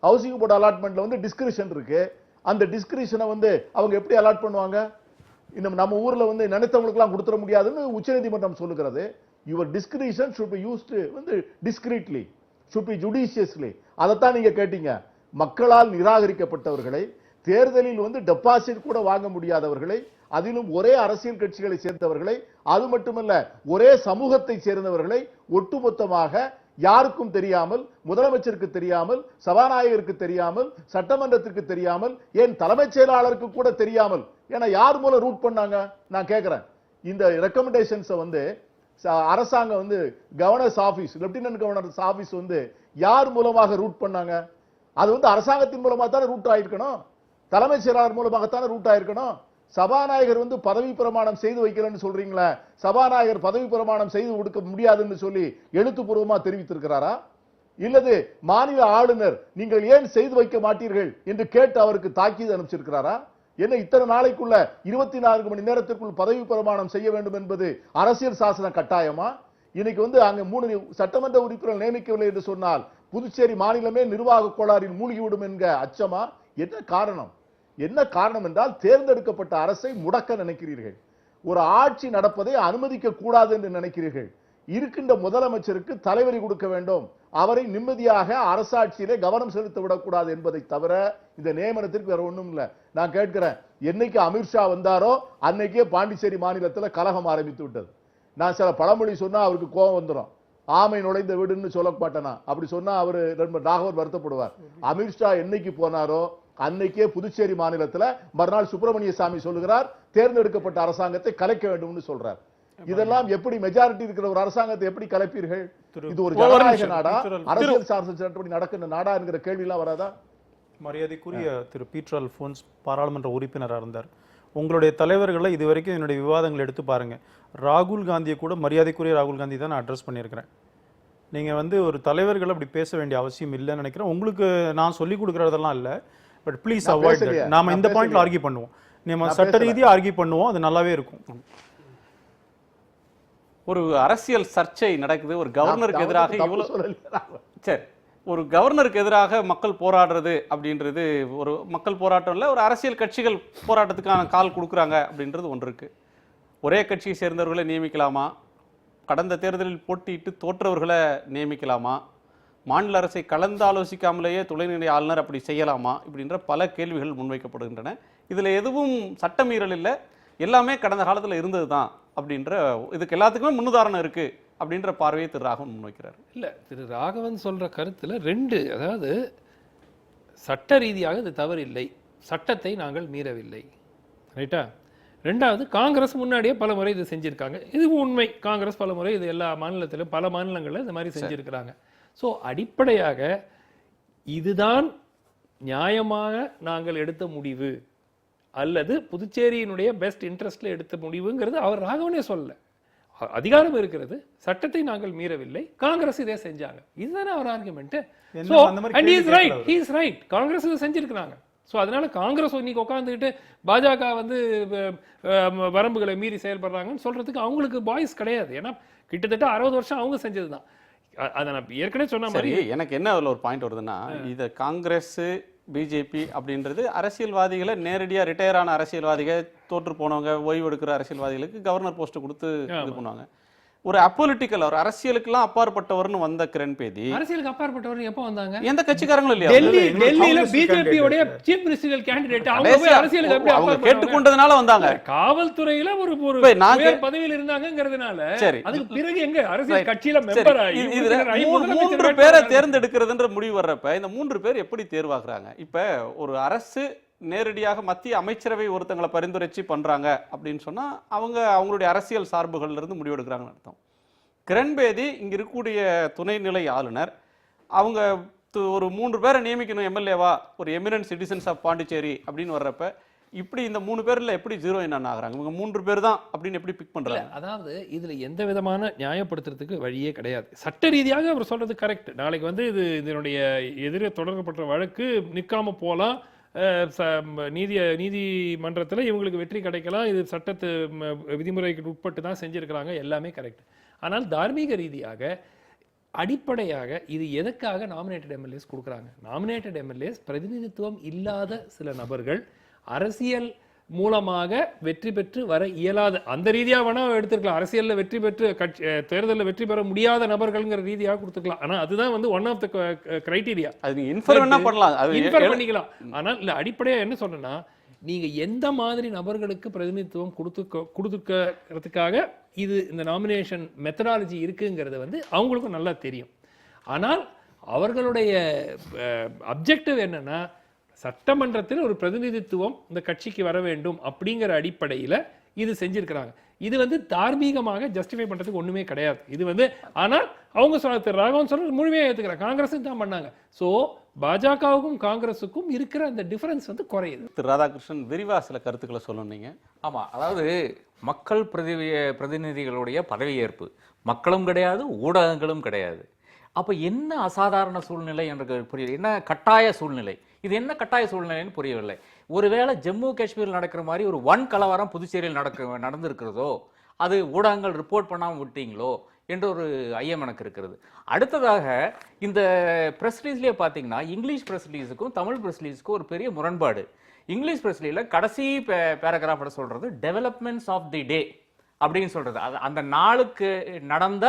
ஹவுசிங் போர்டு அலாட்மெண்ட்ல டிஸ்கிரிஷன் இருக்கு. அந்த டிஸ்கிரிஷனை அவங்க எப்படி அலாட் பண்ணுவாங்க? இன்னும் நம்ம ஊர்ல நினைத்தவங்களுக்கு எல்லாம் கொடுத்துட முடியாதுன்னு உச்சநீதிமன்றம் சொல்லுகிறது. Your discretion should be used discreetly, should be judiciously. அதைத்தான் நீங்க கேட்டீங்க. மக்களால் நிராகரிக்கப்பட்டவர்களை, தேர்தலில் டெபாசிட் கூட வாங்க முடியாதவர்களை, அதிலும் ஒரே அரசியல் கட்சிகளை சேர்ந்தவர்களை, அது மட்டுமல்ல ஒரே சமூகத்தை சேர்ந்தவர்களை ஒட்டுமொத்தமாக யாருக்கும் தெரியாமல், முதலமைச்சருக்கு தெரியாமல், சபாநாயகருக்கு தெரியாமல், சட்டமன்றத்திற்கு தெரியாமல், ஏன் தலைமைச் செயலாளருக்கு கூட தெரியாமல், ஏன்னா யார் மூலம் ரூட் பண்ணாங்க? நான் கேட்கிறேன். இந்த ரெக்கமெண்டேஷன்ஸை வந்து அரசாங்கம் வந்து governors office, lieutenant governors office வந்து யார் மூலமாக ரூட் பண்ணாங்க? அது வந்து அரசாங்கத்தின் மூலமா தானே ரூட் ஆயிருக்கணும், தலைமைச் செயலாளர் மூலமாகத்தானே ரூட் ஆயிருக்கணும். சபாநாயகர் வந்து பதவி பிரமாணம் செய்து வைக்கிறேன்னு சொல்றீங்களா? சபாநாயகர் பதவி பிரமாணம் செய்து கொடுக்க முடியாதுன்னு சொல்லி எழுத்துப்பூர்வமா தெரிவித்திருக்கிறாரா? இல்லது மாநில ஆளுநர் நீங்கள் ஏன் செய்து வைக்க மாட்டீர்கள் என்று கேட்டு அவருக்கு தாக்கீது அனுப்பிச்சிருக்கிறாரா? என்ன இத்தனை நாளைக்குள்ள 24 மணி நேரத்திற்குள் பதவி பிரமாணம் செய்ய வேண்டும் என்பது அரசியல் சாசன கட்டாயமா? இன்னைக்கு வந்து அங்க 3 சட்டமன்ற உறுப்பினர்கள் நியமிக்கவில்லை என்று சொன்னால் புதுச்சேரி மாநிலமே நிர்வாக கோளாறில் மூழ்கிவிடும் என்க அச்சமா? என்ன காரணம்? என்ன காரணம் என்றால் தேர்ந்தெடுக்கப்பட்ட அரசை முடக்க நினைக்கிறீர்கள், ஒரு ஆட்சி நடப்பதை அனுமதிக்க கூடாது என்று நினைக்கிறீர்கள். இருக்கின்ற முதலமைச்சருக்கு தலைவரி கொடுக்க வேண்டும், அவரை நிம்மதியாக அரசாட்சியிலே கவனம் செலுத்த விடக்கூடாது என்பதை தவிர இந்த நியமனத்திற்கு வேற ஒண்ணும் இல்ல. நான் கேட்கிறேன், என்னைக்கு அமித்ஷா வந்தாரோ அன்னைக்கே பாண்டிச்சேரி மாநிலத்தில் கலகம் ஆரம்பித்து விட்டது. நான் சில பழமொழி சொன்னா அவருக்கு கோபம் வந்துடும். ஆமை நுழைந்த வீடுன்னு சொல்ல மாட்டேனா, அப்படி சொன்னா அவரு ராகவன் வருத்தப்படுவார். அமித்ஷா என்னைக்கு போனாரோ அன்னைக்கே புதுச்சேரி மாநிலத்தில் மறுநாள் சுப்பிரமணிய சாமி சொல்லுகிறார் தேர்ந்தெடுக்கப்பட்ட அரசாங்கத்தை கலைக்க வேண்டும் சொல்றார். இதெல்லாம் எப்படி மெஜாரிட்டி இருக்கிற ஒரு அரசாங்கத்தை எப்படி கலைப்பீர்கள்? இது ஒரு ஜனநாயக நாடா, அரசியல் சார்ந்த சட்டப்படி நடக்கின்ற நாடா என்கிற கேள்வி எல்லாம் வராதா? மரியாதைக்குரிய திரு பீட்டர் அல்போன்ஸ் பாராளுமன்ற உறுப்பினராக இருந்தார். உங்களுடைய தலைவர்களை இதுவரைக்கும் என்னுடைய விவாதங்கள் எடுத்து பாருங்க. ராகுல் காந்தியை கூட மரியாதைக்குரிய ராகுல் காந்தி தான் நான் அட்ரஸ் பண்ணியிருக்கிறேன். நீங்க வந்து ஒரு தலைவர்கள் அப்படி பேச வேண்டிய அவசியம் இல்லைன்னு நினைக்கிறேன். உங்களுக்கு நான் சொல்லி கொடுக்கறதெல்லாம் இல்லை, பட் ப்ளீஸ் அவாய்ட் தட். நாம இந்த பாயிண்ட்ல ஆர்கியூ பண்ணுவோம், நம்ம சட்ட ரீதியாக ஆர்கியூ பண்ணுவோம், அது நல்லாவே இருக்கும். ஒரு அரசியல் சர்ச்சை நடக்குது, ஒரு கவர்னருக்கு எதிராக இவ்வளவு சரி, ஒரு கவர்னருக்கு எதிராக மக்கள் போராடுறது அப்படின்றது ஒரு மக்கள் போராட்டம் இல்லை, ஒரு அரசியல் கட்சிகள் போராட்டத்துக்கான கால் கொடுக்குறாங்க அப்படின்றது ஒன்று இருக்கு. ஒரே கட்சியை சேர்ந்தவர்களை நியமிக்கலாமா? கடந்த தேர்தலில் போட்டியிட்டு தோற்றவர்களை நியமிக்கலாமா? மாநில அரசை கலந்து ஆலோசிக்காமலேயே துணைநிலை ஆளுநர் அப்படி செய்யலாமா? இப்படின்ற பல கேள்விகள் முன்வைக்கப்படுகின்றன. இதில் எதுவும் சட்டமீறல் இல்லை, எல்லாமே கடந்த காலத்தில் இருந்தது தான் அப்படின்ற இதுக்கு எல்லாத்துக்குமே முன்னுதாரணம் இருக்கு அப்படின்ற பார்வையை திரு ராகவன் முன்வைக்கிறார். இல்லை, திரு ராகவன் சொல்ற கருத்தில் 2, அதாவது சட்ட ரீதியாக இது தவறு இல்லை, சட்டத்தை நாங்கள் மீறவில்லை, ரைட்டா? 2வது, காங்கிரஸ் முன்னாடியே பல முறை இது செஞ்சிருக்காங்க, இது உண்மை. காங்கிரஸ் பல முறை இது எல்லா மாநிலத்திலும் பல மாநிலங்களில் இந்த மாதிரி செஞ்சிருக்கிறாங்க. ஸோ அடிப்படையாக இதுதான் நியாயமாக நாங்கள் எடுத்த முடிவு அல்லது புதுச்சேரியினுடைய பெஸ்ட் இன்ட்ரெஸ்ட்ல எடுத்த முடிவுங்கிறது அவர் ராகவனே சொல்லல. அதிகாரம் இருக்கிறது, சட்டத்தை நாங்கள் மீறவில்லை, காங்கிரஸ் இதே செஞ்சாங்க, இதுதானே அவர் ஆர்குமெண்ட். காங்கிரஸ் இதை செஞ்சிருக்கிறாங்க. ஸோ அதனால காங்கிரஸ் இன்னைக்கு உட்காந்துக்கிட்டு பாஜக வந்து வரம்புகளை மீறி செயல்படுறாங்கன்னு சொல்றதுக்கு அவங்களுக்கு பாய்ஸ் கிடையாது. ஏன்னா கிட்டத்தட்ட 60 வருஷம் அவங்க செஞ்சதுதான். அதை நான் ஏற்கனவே சொன்ன மாதிரி எனக்கு என்ன அதில் ஒரு பாயிண்ட் வருதுன்னா, இதை காங்கிரஸ் பிஜேபி அப்படின்றது அரசியல்வாதிகளை நேரடியாக ரிட்டையர் ஆன அரசியல்வாதிகள், தோற்று போனவங்க, ஓய்வு எடுக்கிற அரசியல்வாதிகளுக்கு கவர்னர் போஸ்ட் கொடுத்து இது பண்ணுவாங்க. ஒரு அப்பொலிட்டிக்கல், ஒரு அரசியலுக்கெல்லாம் அப்பாற்பட்டவர்னு வந்த கிரண்பேடி அரசியலுக்கு அப்பாற்பட்டவர் எப்போ வந்தாங்க? எந்த கட்சிக்காரங்களும் இல்லையா? டெல்லியில பிஜேபியோட சீஃப் மினிஸ்டர் கேண்டிடேட் அவங்க அரசியலுக்கு எப்படி அவங்க கேட்டுக்கொண்டதுனால வந்தாங்க. காவல்துறையில ஒரு பதவியில் இருந்தாங்கங்கிறதுனால அதுக்கு பிறகு எங்க அரசியல் கட்சியில மெம்பர் ஆகி 3 பேரை தேர்ந்தெடுக்கிறதுன்ற முடிவு வர்றப்ப இந்த 3 பேர் எப்படி தேர்வாக்குறாங்க? இப்ப ஒரு அரசு நேரடியாக மத்திய அமைச்சரவை ஒருத்தங்களை பரிந்துரைச்சு பண்றாங்க அப்படின்னு சொன்னா அவங்க அவங்களுடைய அரசியல் சார்புகள்ல இருந்து முடிவெடுக்கிறாங்கன்னு அர்த்தம். கிரண்பேடி இங்க இருக்கக்கூடிய துணைநிலை ஆளுநர், அவங்க ஒரு 3 பேரை நியமிக்கணும் எம்எல்ஏவா, ஒரு எமினன்ட் சிட்டிசன்ஸ் ஆஃப் பாண்டிச்சேரி அப்படின்னு வர்றப்ப இப்படி இந்த 3 பேர்ல எப்படி ஜீரோ என்ன ஆகுறாங்க? இவங்க 3 பேர் தான் அப்படின்னு எப்படி பிக் பண்றாங்க? அதாவது இதுல எந்த விதமான நியாயப்படுத்துறதுக்கு வழியே கிடையாது. சட்ட ரீதியாக அவர் சொல்றது கரெக்ட். நாளைக்கு வந்து இது இதனுடைய எதிரே தொடரப்பட்ட வழக்கு நிற்காம போலாம், நீதிமன்றத்தில் இவங்களுக்கு வெற்றி கிடைக்கலாம், இது சட்டத்து விதிமுறைக்கு உட்பட்டு தான் செஞ்சிருக்கிறாங்க, எல்லாமே கரெக்ட். ஆனால் தார்மீக ரீதியாக அடிப்படையாக இது எதற்காக நாமினேட்டட் எம்எல்ஏஸ் கொடுக்குறாங்க? நாமினேட்டட் எம்எல்ஏஸ் பிரதிநிதித்துவம் இல்லாத சில நபர்கள் அரசியல் மூலமாக வெற்றி பெற்று வர இயலாத, அந்த ரீதியாக வேணா எடுத்துக்கலாம், அரசியலில் வெற்றி பெற்று தேர்தலில் வெற்றி பெற முடியாத நபர்கள்ங்கிற ரீதியாக கொடுத்துக்கலாம். ஆனால் அதுதான் வந்து ஒன் ஆஃப் த கிரைட்டீரியா. அது இன்ஃபர் பண்ணிக்கலாம். ஆனால் இல்லை, அடிப்படையாக என்ன சொல்றேன்னா, நீங்க எந்த மாதிரி நபர்களுக்கு பிரதிநிதித்துவம் கொடுத்துக்கிறதுக்காக இது இந்த நாமினேஷன் மெத்தடாலஜி இருக்குங்கிறது வந்து அவங்களுக்கும் நல்லா தெரியும். ஆனால் அவர்களுடைய அப்ஜெக்டிவ் என்னன்னா, சட்டமன்றத்தில் ஒரு பிரதிநிதித்துவம் இந்த கட்சிக்கு வர வேண்டும் அப்படிங்கிற அடிப்படையில் இது செஞ்சிருக்கிறாங்க. இது வந்து தார்மீகமாக ஜஸ்டிஃபை பண்றதுக்கு ஒண்ணுமே கிடையாது. இது வந்து ஆனால் அவங்க திரு ராகவன் சொல்றது முழுமையாக ஏத்துக்கிறாங்க, காங்கிரஸும் தான் பண்ணாங்க. ஸோ பாஜகவுக்கும் காங்கிரஸுக்கும் இருக்கிற அந்த டிஃபரன்ஸ் வந்து குறையுது. திரு ராதாகிருஷ்ணன் விரிவா சில கருத்துக்களை சொல்லணுங்க. ஆமா, அதாவது மக்கள் பிரதிநிதிகளுடைய பதவியேற்பு மக்களும் கிடையாது, ஊடகங்களும் கிடையாது. அப்ப என்ன அசாதாரண சூழ்நிலை என்று புரியல, என்ன கட்டாய சூழ்நிலை, இது என்ன கட்டாய சூழ்நிலைன்னு புரியவில்லை. ஒருவேளை ஜம்மு காஷ்மீரில் நடக்கிற மாதிரி ஒரு கலவரம் புதுச்சேரியில் நடந்திருக்கிறதோ, அது ஊடகங்கள் ரிப்போர்ட் பண்ணாமல் விட்டீங்களோ என்ற ஒரு ஐயம் எனக்கு இருக்கிறது. அடுத்ததாக இந்த ப்ரெஸ் ரிலீஸ்லேயே பார்த்தீங்கன்னா இங்கிலீஷ் ப்ரெஸ் ரிலீஸுக்கும் தமிழ் ப்ரெஸ் ரிலீஸுக்கும் ஒரு பெரிய முரண்பாடு. இங்கிலீஷ் ப்ரெஸ் ரிலீஸில் கடைசி பேராகிராஃபோட சொல்றது டெவலப்மெண்ட்ஸ் ஆஃப் தி டே அப்படின்னு சொல்றது, அது அந்த நாளுக்கு நடந்த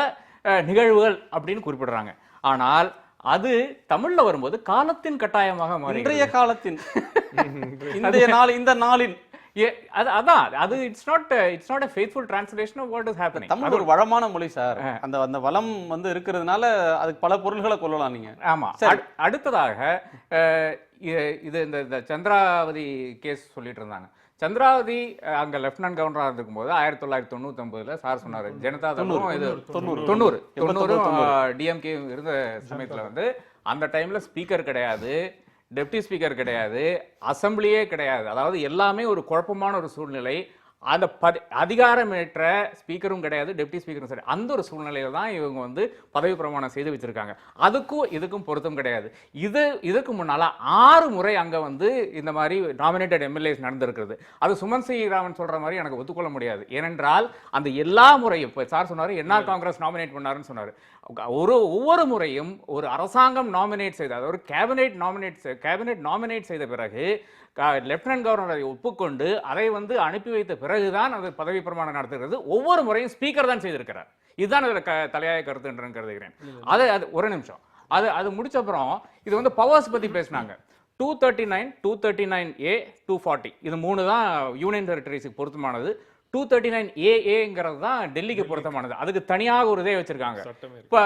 நிகழ்வுகள் அப்படின்னு குறிப்பிடுறாங்க. ஆனால் அது தமிழ்ல வரும்போது காலத்தின் கட்டாயமாக மாறி, இன்றைய காலத்தின் இந்த நாளின் அதான் அது it's not a faithful translation of what is happening. Tamil ஒரு வளமான மொழி சார், அந்த வளம் வந்து இருக்கிறதுனால அதுக்கு பல பொருள்களை கொள்ளலாம் நீங்க. ஆமா. அடுத்ததாக இது இந்த சந்திராவதி கேஸ் சொல்லிட்டு இருந்தாங்க. சந்திராவதி அங்க லெப்டினன்ட் கவர்னரா இருக்கும்போது 1999 சார் சொன்னாரு, ஜனதா தளமும் இது 90 டிஎம்கே இருந்த சமயத்துல வந்து அந்த டைம்ல ஸ்பீக்கர் கிடையாது, டெப்டி ஸ்பீக்கர் கிடையாது, அசம்பிளியே கிடையாது. அதாவது எல்லாமே ஒரு குழப்பமான ஒரு சூழ்நிலை. அந்த அதிகாரமேற்ற ஸ்பீக்கரும் கிடையாது, டெப்டி ஸ்பீக்கரும் சரி, அந்த ஒரு சூழ்நிலையில தான் இவங்க வந்து பதவி பிரமாணம் செய்து வச்சிருக்காங்க. அதுக்கும் இதுக்கும் பொருத்தம் கிடையாது. இதுக்கு முன்னால 6 முறை அங்க வந்து இந்த மாதிரி நாமினேட்டட் எம்எல்ஏஸ் நடந்திருக்கிறது. அது சுமன் ஸ்ரீராமன் சொல்ற மாதிரி எனக்கு ஒத்துக்கொள்ள முடியாது. ஏனென்றால் அந்த எல்லா முறையும் இப்போ சார் சொன்னாரு என்ஆர் காங்கிரஸ் நாமினேட் பண்ணாருன்னு சொன்னாரு. ஒவ்வொரு முறையும் ஒரு அரசாங்கம் நாமினேட் செய்த, அதாவது கேபினெட் நாமினேட் செய்த பிறகு லெப்டினன்ட் கவர்னர் அதை ஒப்புக்கொண்டு அதை வந்து அனுப்பி வைத்த பிறகுதான் அது பதவி பிரமாணம் நடத்துகிறது. ஒவ்வொரு முறையும் ஸ்பீக்கர் தான் செய்திருக்கிறார். இதுதான் அதில் தலையாய கருத்து என்று கருதுகிறேன். அது ஒரு நிமிஷம், அது முடிச்ச அப்புறம் இது வந்து பவர்ஸ் பத்தி பேசினாங்க. 239, 239A, 240 இது 3 தான் யூனியன் டெரிட்டரிஸுக்கு பொருத்தமானது. 239AA தான் டெல்லிக்கு பொருத்தமானது. அதுக்கு தனியாக ஒரு இதே வச்சிருக்காங்க. இப்ப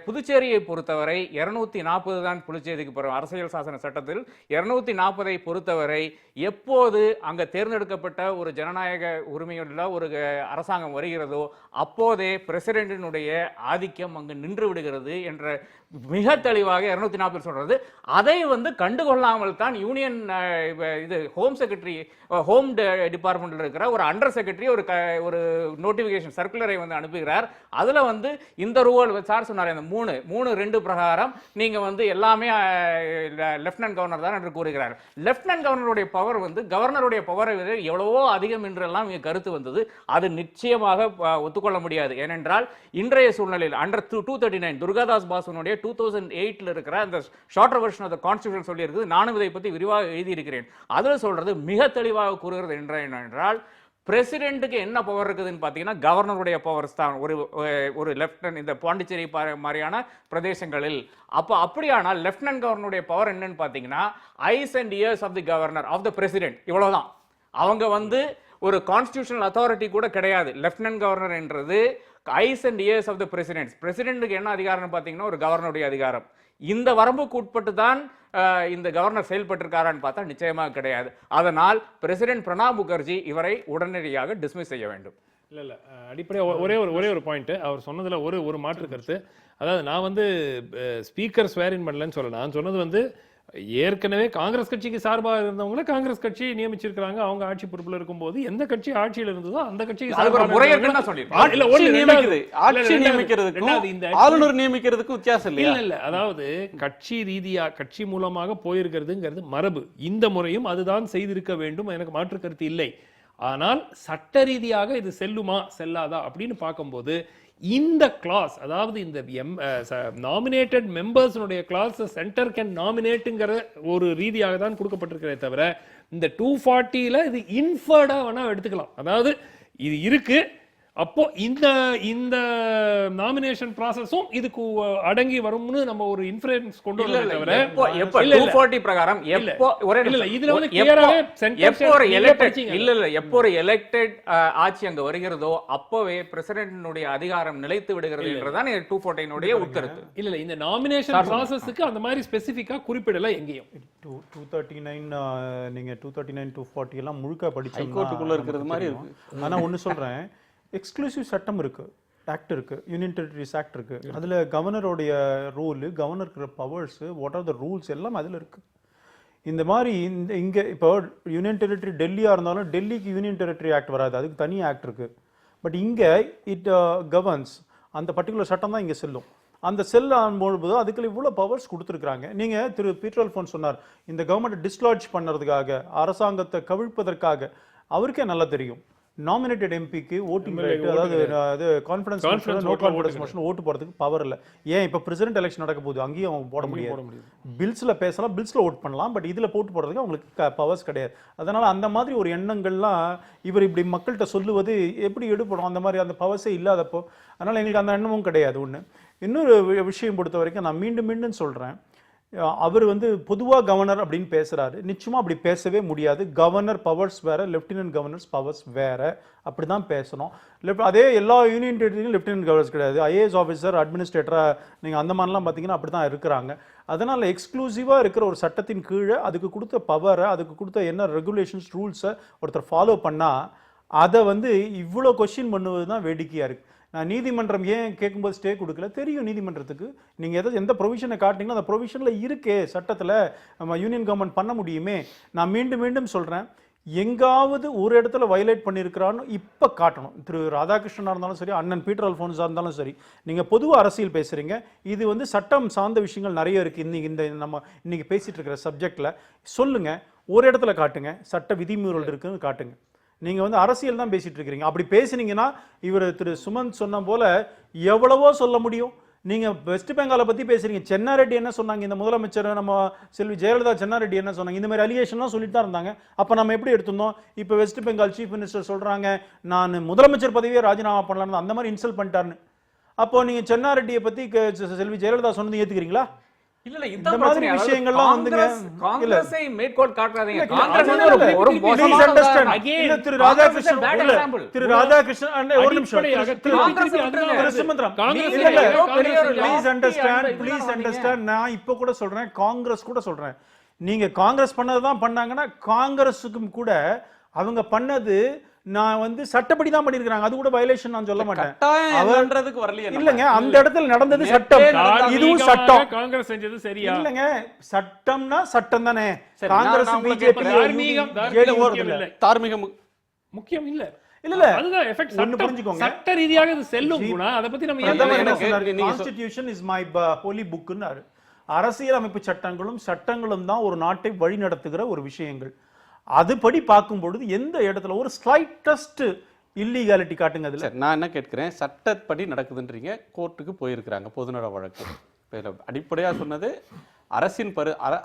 புதுச்சேரியை பொறுத்தவரை 240 தான் புதுச்சேரிக்கு அரசியல் சாசன சட்டத்தில் 240 பொறுத்தவரை எப்போது அங்க தேர்ந்தெடுக்கப்பட்ட ஒரு ஜனநாயக உரிமையுள்ள ஒரு அரசாங்கம் வருகிறதோ அப்போதே பிரசிடென்டினுடைய ஆதிக்கம் அங்கு நின்று விடுகிறது என்ற மிக தெளிவாக 240 சொல்றது. அதை வந்து கண்டுகொள்ளாமல் தான் யூனியன் இது ஹோம் செக்ரட்டரி, ஹோம் டிபார்ட்மெண்ட்ல இருக்கிற ஒரு அண்டர் செக்ரட்டரி ஒரு நோட்டிபிகேஷன் சர்க்குலரை வந்து அனுப்புகிறார். அதுல வந்து இந்த ரூல் சார் சொன்னார், இந்த 3.2 பிரகாரம் நீங்க வந்து எல்லாமே லெப்டினன்ட் கவர்னர் தான் என்று கூறுகிறார். லெப்டினன்ட் கவர்னருடைய பவர் வந்து கவர்னருடைய பவரை விட எவ்வளவோ அதிகம் என்றெல்லாம் இங்க கருத்து வந்தது. அது நிச்சயமாக ஒத்துக்கொள்ள முடியாது. ஏனென்றால் இன்றைய சூழ்நிலையில் அண்டர் 239 துர்காதாஸ் பாசுனுடைய 2008 இருக்கிற அந்த shorter version of the constitution சொல்லி இருக்குது. நானும் இதை பத்தி விரிவாக எழுதி இருக்கிறேன். அதுல சொல்றது மிக தெளிவாக கூறுகிறது என்னவென்றால் பிரசிடென்ட்டுக்கு என்ன பவர் இருக்குதுன்னு பார்த்தீங்கன்னா கவர்னருடைய பவர்ஸ் தான் ஒரு லெப்டினன்ட் இந்த பாண்டிச்சேரி மாதிரியான பிரதேசங்களில். அப்படியானால் லெப்டினன்ட் கவர்னருடைய பவர் என்னன்னு பார்த்தீங்கன்னா eyes and ears of the governor of the president, இவ்வளவுதான். அவங்க வந்து ஒரு கான்ஸ்டிடியூஷனல் அத்தாரிட்டி கூட கிடையாது. லெப்டினன்ட் கவர்னர் என்றது eyes and ears of the president. பிரசிடென்ட்டுக்கு என்ன அதிகாரம்னு பார்த்தீங்கன்னா ஒரு கவர்னருடைய அதிகாரம். இந்த வரம்புக்கு உட்பட்டு தான் இந்த கவர்னர் செயல்பட்டிருக்காரான்னு பார்த்தா நிச்சயமாக கிடையாது. அதனால் பிரசிடென்ட் பிரணாப் முகர்ஜி இவரை உடனடியாக டிஸ்மிஸ் செய்ய வேண்டும். இல்ல அடிப்படையாக ஒரே ஒரு பாயிண்ட் அவர் சொன்னதுல ஒரு மாற்று கருத்து. அதாவது நான் வந்து ஸ்பீக்கர் ஸ்வேரின் பண்ணலன்னு சொல்லல. நான் சொன்னது வந்து ஏற்கனவே காங்கிரஸ் கட்சிக்கு சார்பாக இருந்தவங்கள காங்கிரஸ் கட்சி நியமிச்சிருக்காங்க. அவங்க ஆட்சி பொறுப்புல இருக்கும்போது எந்த கட்சி ஆட்சியில் இருந்ததோ அந்த கட்சிக்கு ஆளுநர் நியமிக்கிறதுக்கு வித்தியாசம் இல்ல. அதாவது கட்சி ரீதியா கட்சி மூலமாக போயிருக்கிறதுங்கிறது மரபு. இந்த முறையும் அதுதான் செய்திருக்க வேண்டும், எனக்கு மாற்று கருத்து இல்லை. ஆனால் சட்ட ரீதியாக இது செல்லுமா செல்லாதா அப்படின்னு பார்க்கும்போது இந்த கிளாஸ், அதாவது இந்த நாமினேட்டட் மெம்பர்ஸ்னுடைய கிளாஸ் சென்டர் கேன் நாமினேட்டுங்கிற ஒரு ரீதியாக தான் கொடுக்கப்பட்டிருக்கிறதே தவிர இந்த 240ல இது இன்ஃபர்டா வேணா எடுத்துக்கலாம். அதாவது இது இருக்கு, அப்போ இந்த நாமினேஷன் ப்ராசஸும் இதுக்கு அடங்கி வரும்னு நம்ம ஒரு இன்ஃபரன்ஸ் கொண்டு வரல தவிர எப்ப 240 பிரகாரம் எப்போ இதுல வந்து கிளியராவே எப்போ ஒரு எலெக்டட் ஆட்சி அங்க வருகிறதோ அப்பவே பிரசிடென்ட்னுடைய அதிகாரம் நிலைத்து விடுகிறது என்றுதான் 240 உடைய உட்கருத்து. இல்ல இந்த நாமினேஷன் ப்ராசஸ்க்கு அந்த மாதிரி ஸ்பெசிஃபிக்கா குறிப்பிடல எங்கேயும். 239 நீங்க 239 240 எல்லாம் முழுக்க படிச்சா ஹைகோர்ட்டுக்குள்ள இருக்கிறது மாதிரி இருக்கு. ஆனா ஒன்னு சொல்றேன், எக்ஸ்க்ளூசிவ் சட்டம் இருக்கு, ஆக்ட் இருக்கு, யூனியன் டெரிட்டரிஸ் ஆக்ட் இருக்கு. அதுல கவர்னருடைய ரோல், கவர்னருக்கு powers, what are the rules எல்லாம் அதுல இருக்கு. இந்த மாதிரி இங்க இப்போ யூனியன் டெரிட்டரி டெல்லியா இருந்தாலும் டெல்லிக்கு யூனியன் டெரிட்டரி ஆக்ட் வராது, அதுக்கு தனி ஆக்ட் இருக்கு. பட் இங்க இட் கவர்ன்ஸ், அந்த பர்டிகுலர் சட்டம் தான் இங்க செல்லும். அந்த செல் ஆகும்போது அதுக்குள்ள இவ்வளோ பவர்ஸ் கொடுத்துருக்காங்க. நீங்க திரு பீட்டர் அல்ஃபோன்ஸ் சொன்னார், இந்த கவர்மெண்ட் டிஸ்லாட்ஜ் பண்ணுறதுக்காக, அரசாங்கத்தை கவிழ்ப்பதற்காக அவருக்கே நல்லா தெரியும் நாமினேட்டட் எம்பிக்கு ஓட்டிங் ரைட், அதாவது கான்ஃபிடன்ஸ் நோ கான்ஃபிடன்ஸ் மோஷன் ஓட்டு போடுறதுக்கு பவர் இல்லை. ஏன் இப்போ பிரசிடென்ட் எலெக்ஷன் நடக்க போகுது, அங்கேயும் அவங்க போட முடியாது. பில்ஸ்ல பேசலாம், பில்ஸ்ல ஓட் பண்ணலாம், பட் இதுல போட்டு போடுறதுக்கு அவங்களுக்கு பவர்ஸ் கிடையாது. அதனால அந்த மாதிரி ஒரு எண்ணங்கள்லாம் இவர் இப்படி மக்கள்கிட்ட சொல்லுவது எப்படி எடுப்படும், அந்த மாதிரி அந்த பவர்ஸே இல்லாதப்போ. அதனால எங்களுக்கு அந்த எண்ணமும் கிடையாது. ஒன்று இன்னொரு விஷயம் பொறுத்த வரைக்கும் நான் மீண்டும் மீண்டும் சொல்றேன், அவர் வந்து பொதுவா கவர்னர் அப்படின்னு பேசுறாரு. நிச்சயமா அப்படி பேசவே முடியாது. கவர்னர் பவர்ஸ் வேற, லெப்டினன்ட் கவர்னர்ஸ் பவர்ஸ் வேற, அப்படிதான் பேசணும். அதே எல்லா யூனியன் டெரிட்டரியும் லெப்டினன்ட் கவர்னர்ஸ் கிடையாது. ஐஏஎஸ் ஆஃபீஸர், அட்மினிஸ்ட்ரேட்டரா நீங்க அந்த மாதிரிலாம் பார்த்தீங்கன்னா அப்படிதான் இருக்கிறாங்க. அதனால எக்ஸ்க்ளூசிவா இருக்கிற ஒரு சட்டத்தின் கீழே அதுக்கு கொடுத்த பவரை, அதுக்கு கொடுத்த என்ன ரெகுலேஷன்ஸ், ரூல்ஸை ஒருத்தர் ஃபாலோ பண்ணா அதை வந்து இவ்வளோ கொஸ்டின் பண்ணுவது தான் வேடிக்கையா இருக்கு. நான் நீதிமன்றம் ஏன் கேட்கும்போது ஸ்டே கொடுக்கல, தெரியும் நீதிமன்றத்துக்கு நீங்கள் எந்த ப்ரொவிஷனை காட்டிங்களோ அந்த ப்ரொவிஷனில் இருக்கே சட்டத்தில், நம்ம யூனியன் கவர்மெண்ட் பண்ண முடியுமே. நான் மீண்டும் மீண்டும் சொல்கிறேன், எங்காவது ஒரு இடத்துல வயலேட் பண்ணியிருக்கிறான்னு இப்போ காட்டணும். திரு ராதாகிருஷ்ணனாக இருந்தாலும் சரி, அண்ணன் பீட்டர் அல்ஃபோன்ஸாக இருந்தாலும் சரி, நீங்கள் பொதுவாக அரசியல் பேசுகிறீங்க, இது வந்து சட்டம் சார்ந்த விஷயங்கள் நிறைய இருக்குது. இந்த நம்ம இன்னைக்கு பேசிகிட்டு இருக்கிற சப்ஜெக்டில் சொல்லுங்கள், ஒரு இடத்துல காட்டுங்க சட்ட விதிமீறல் இருக்குன்னு காட்டுங்க. நீங்க வந்து அரசியல் தான் பேசிட்டு இருக்கீங்க. அப்படி பேசினீங்கன்னா இவர் திரு சுமந்த் சொன்ன போல எவ்வளவோ சொல்ல முடியும். நீங்க வெஸ்ட் பெங்காலை பத்தி பேசுறீங்க, சென்னாரெட்டி என்ன சொன்னாங்க, இந்த முதலமைச்சர் நம்ம செல்வி ஜெயலலிதா சென்னாரெட்டி என்ன சொன்னாங்க, இந்த மாதிரி அலிகேஷன்லாம் சொல்லிட்டு தான் இருந்தாங்க. அப்ப நம்ம எப்படி எடுத்திருந்தோம்? இப்ப வெஸ்ட் பெங்கால் சீஃப் மினிஸ்டர் சொல்றாங்க நான் முதலமைச்சர் பதவியே ராஜினாமா பண்ணலாம்னு, அந்த மாதிரி இன்சல்ட் பண்ணிட்டாருன்னு. அப்போ நீங்க சென்னாரெட்டியை பத்தி செல்வி ஜெயலலிதா சொன்னது ஏத்துக்கிறீங்களா? இல்ல இந்த மாதிரி விஷயங்கள்லாம் வந்துங்க காங்கிரஸை மேற்கோள் காட்டாதீங்க. திரு ராதாகிருஷ்ணன் திரு ராதாகிருஷ்ணன் ஒரு நிமிஷம் ப்ளீஸ் அண்டர்ஸ்டாண்ட். நான் இப்ப கூட சொல்றேன், காங்கிரஸ் கூட சொல்றேன், நீங்க காங்கிரஸ் பண்ணதுதான் பண்ணாங்கன்னா காங்கிரஸுக்கும் கூட அவங்க பண்ணது நான் வந்து சட்டப்படி தான் பண்ணிருக்காங்க, அது கூட வயலேஷன் நான் சொல்ல மாட்டேன். அவன்றதுக்கு வரலையே இல்லங்க, அந்த இடத்துல நடந்தது சட்டம், இதுவும் சட்டம். காங்கிரஸ் செஞ்சது சரியா? இல்லங்க, சட்டம்னா சட்டம் தானே. காங்கிரஸ் பிஜேபி தார்மீக முக்கியம் இல்ல. இல்ல அதுதான் எஃபெக்ட். ஒன்னு புரிஞ்சுக்கோங்க, சட்ட ரீதியாக இது செல்லும் குணா, அத பத்தி நம்ம கான்ஸ்டிடியூஷன் இஸ் மை ஹோலி புக்னாரு. அரசியல் அமைப்பு சட்டங்களும் தான் ஒரு நாட்டை வழி நடத்துகிற ஒரு விஷயங்கள். அதுபடி பார்க்கும் பொழுது எந்த இடத்துல ஒரு ஸ்லைட்டஸ்ட் இல்லீகாலிட்டி காட்டுங்க. அதுல நான் என்ன கேட்கிறேன், சட்டப்படி நடக்குதுன்றீங்க, கோர்ட்டுக்கு போயிருக்கிறாங்க பொதுநல வழக்கு. அடிப்படையா சொன்னது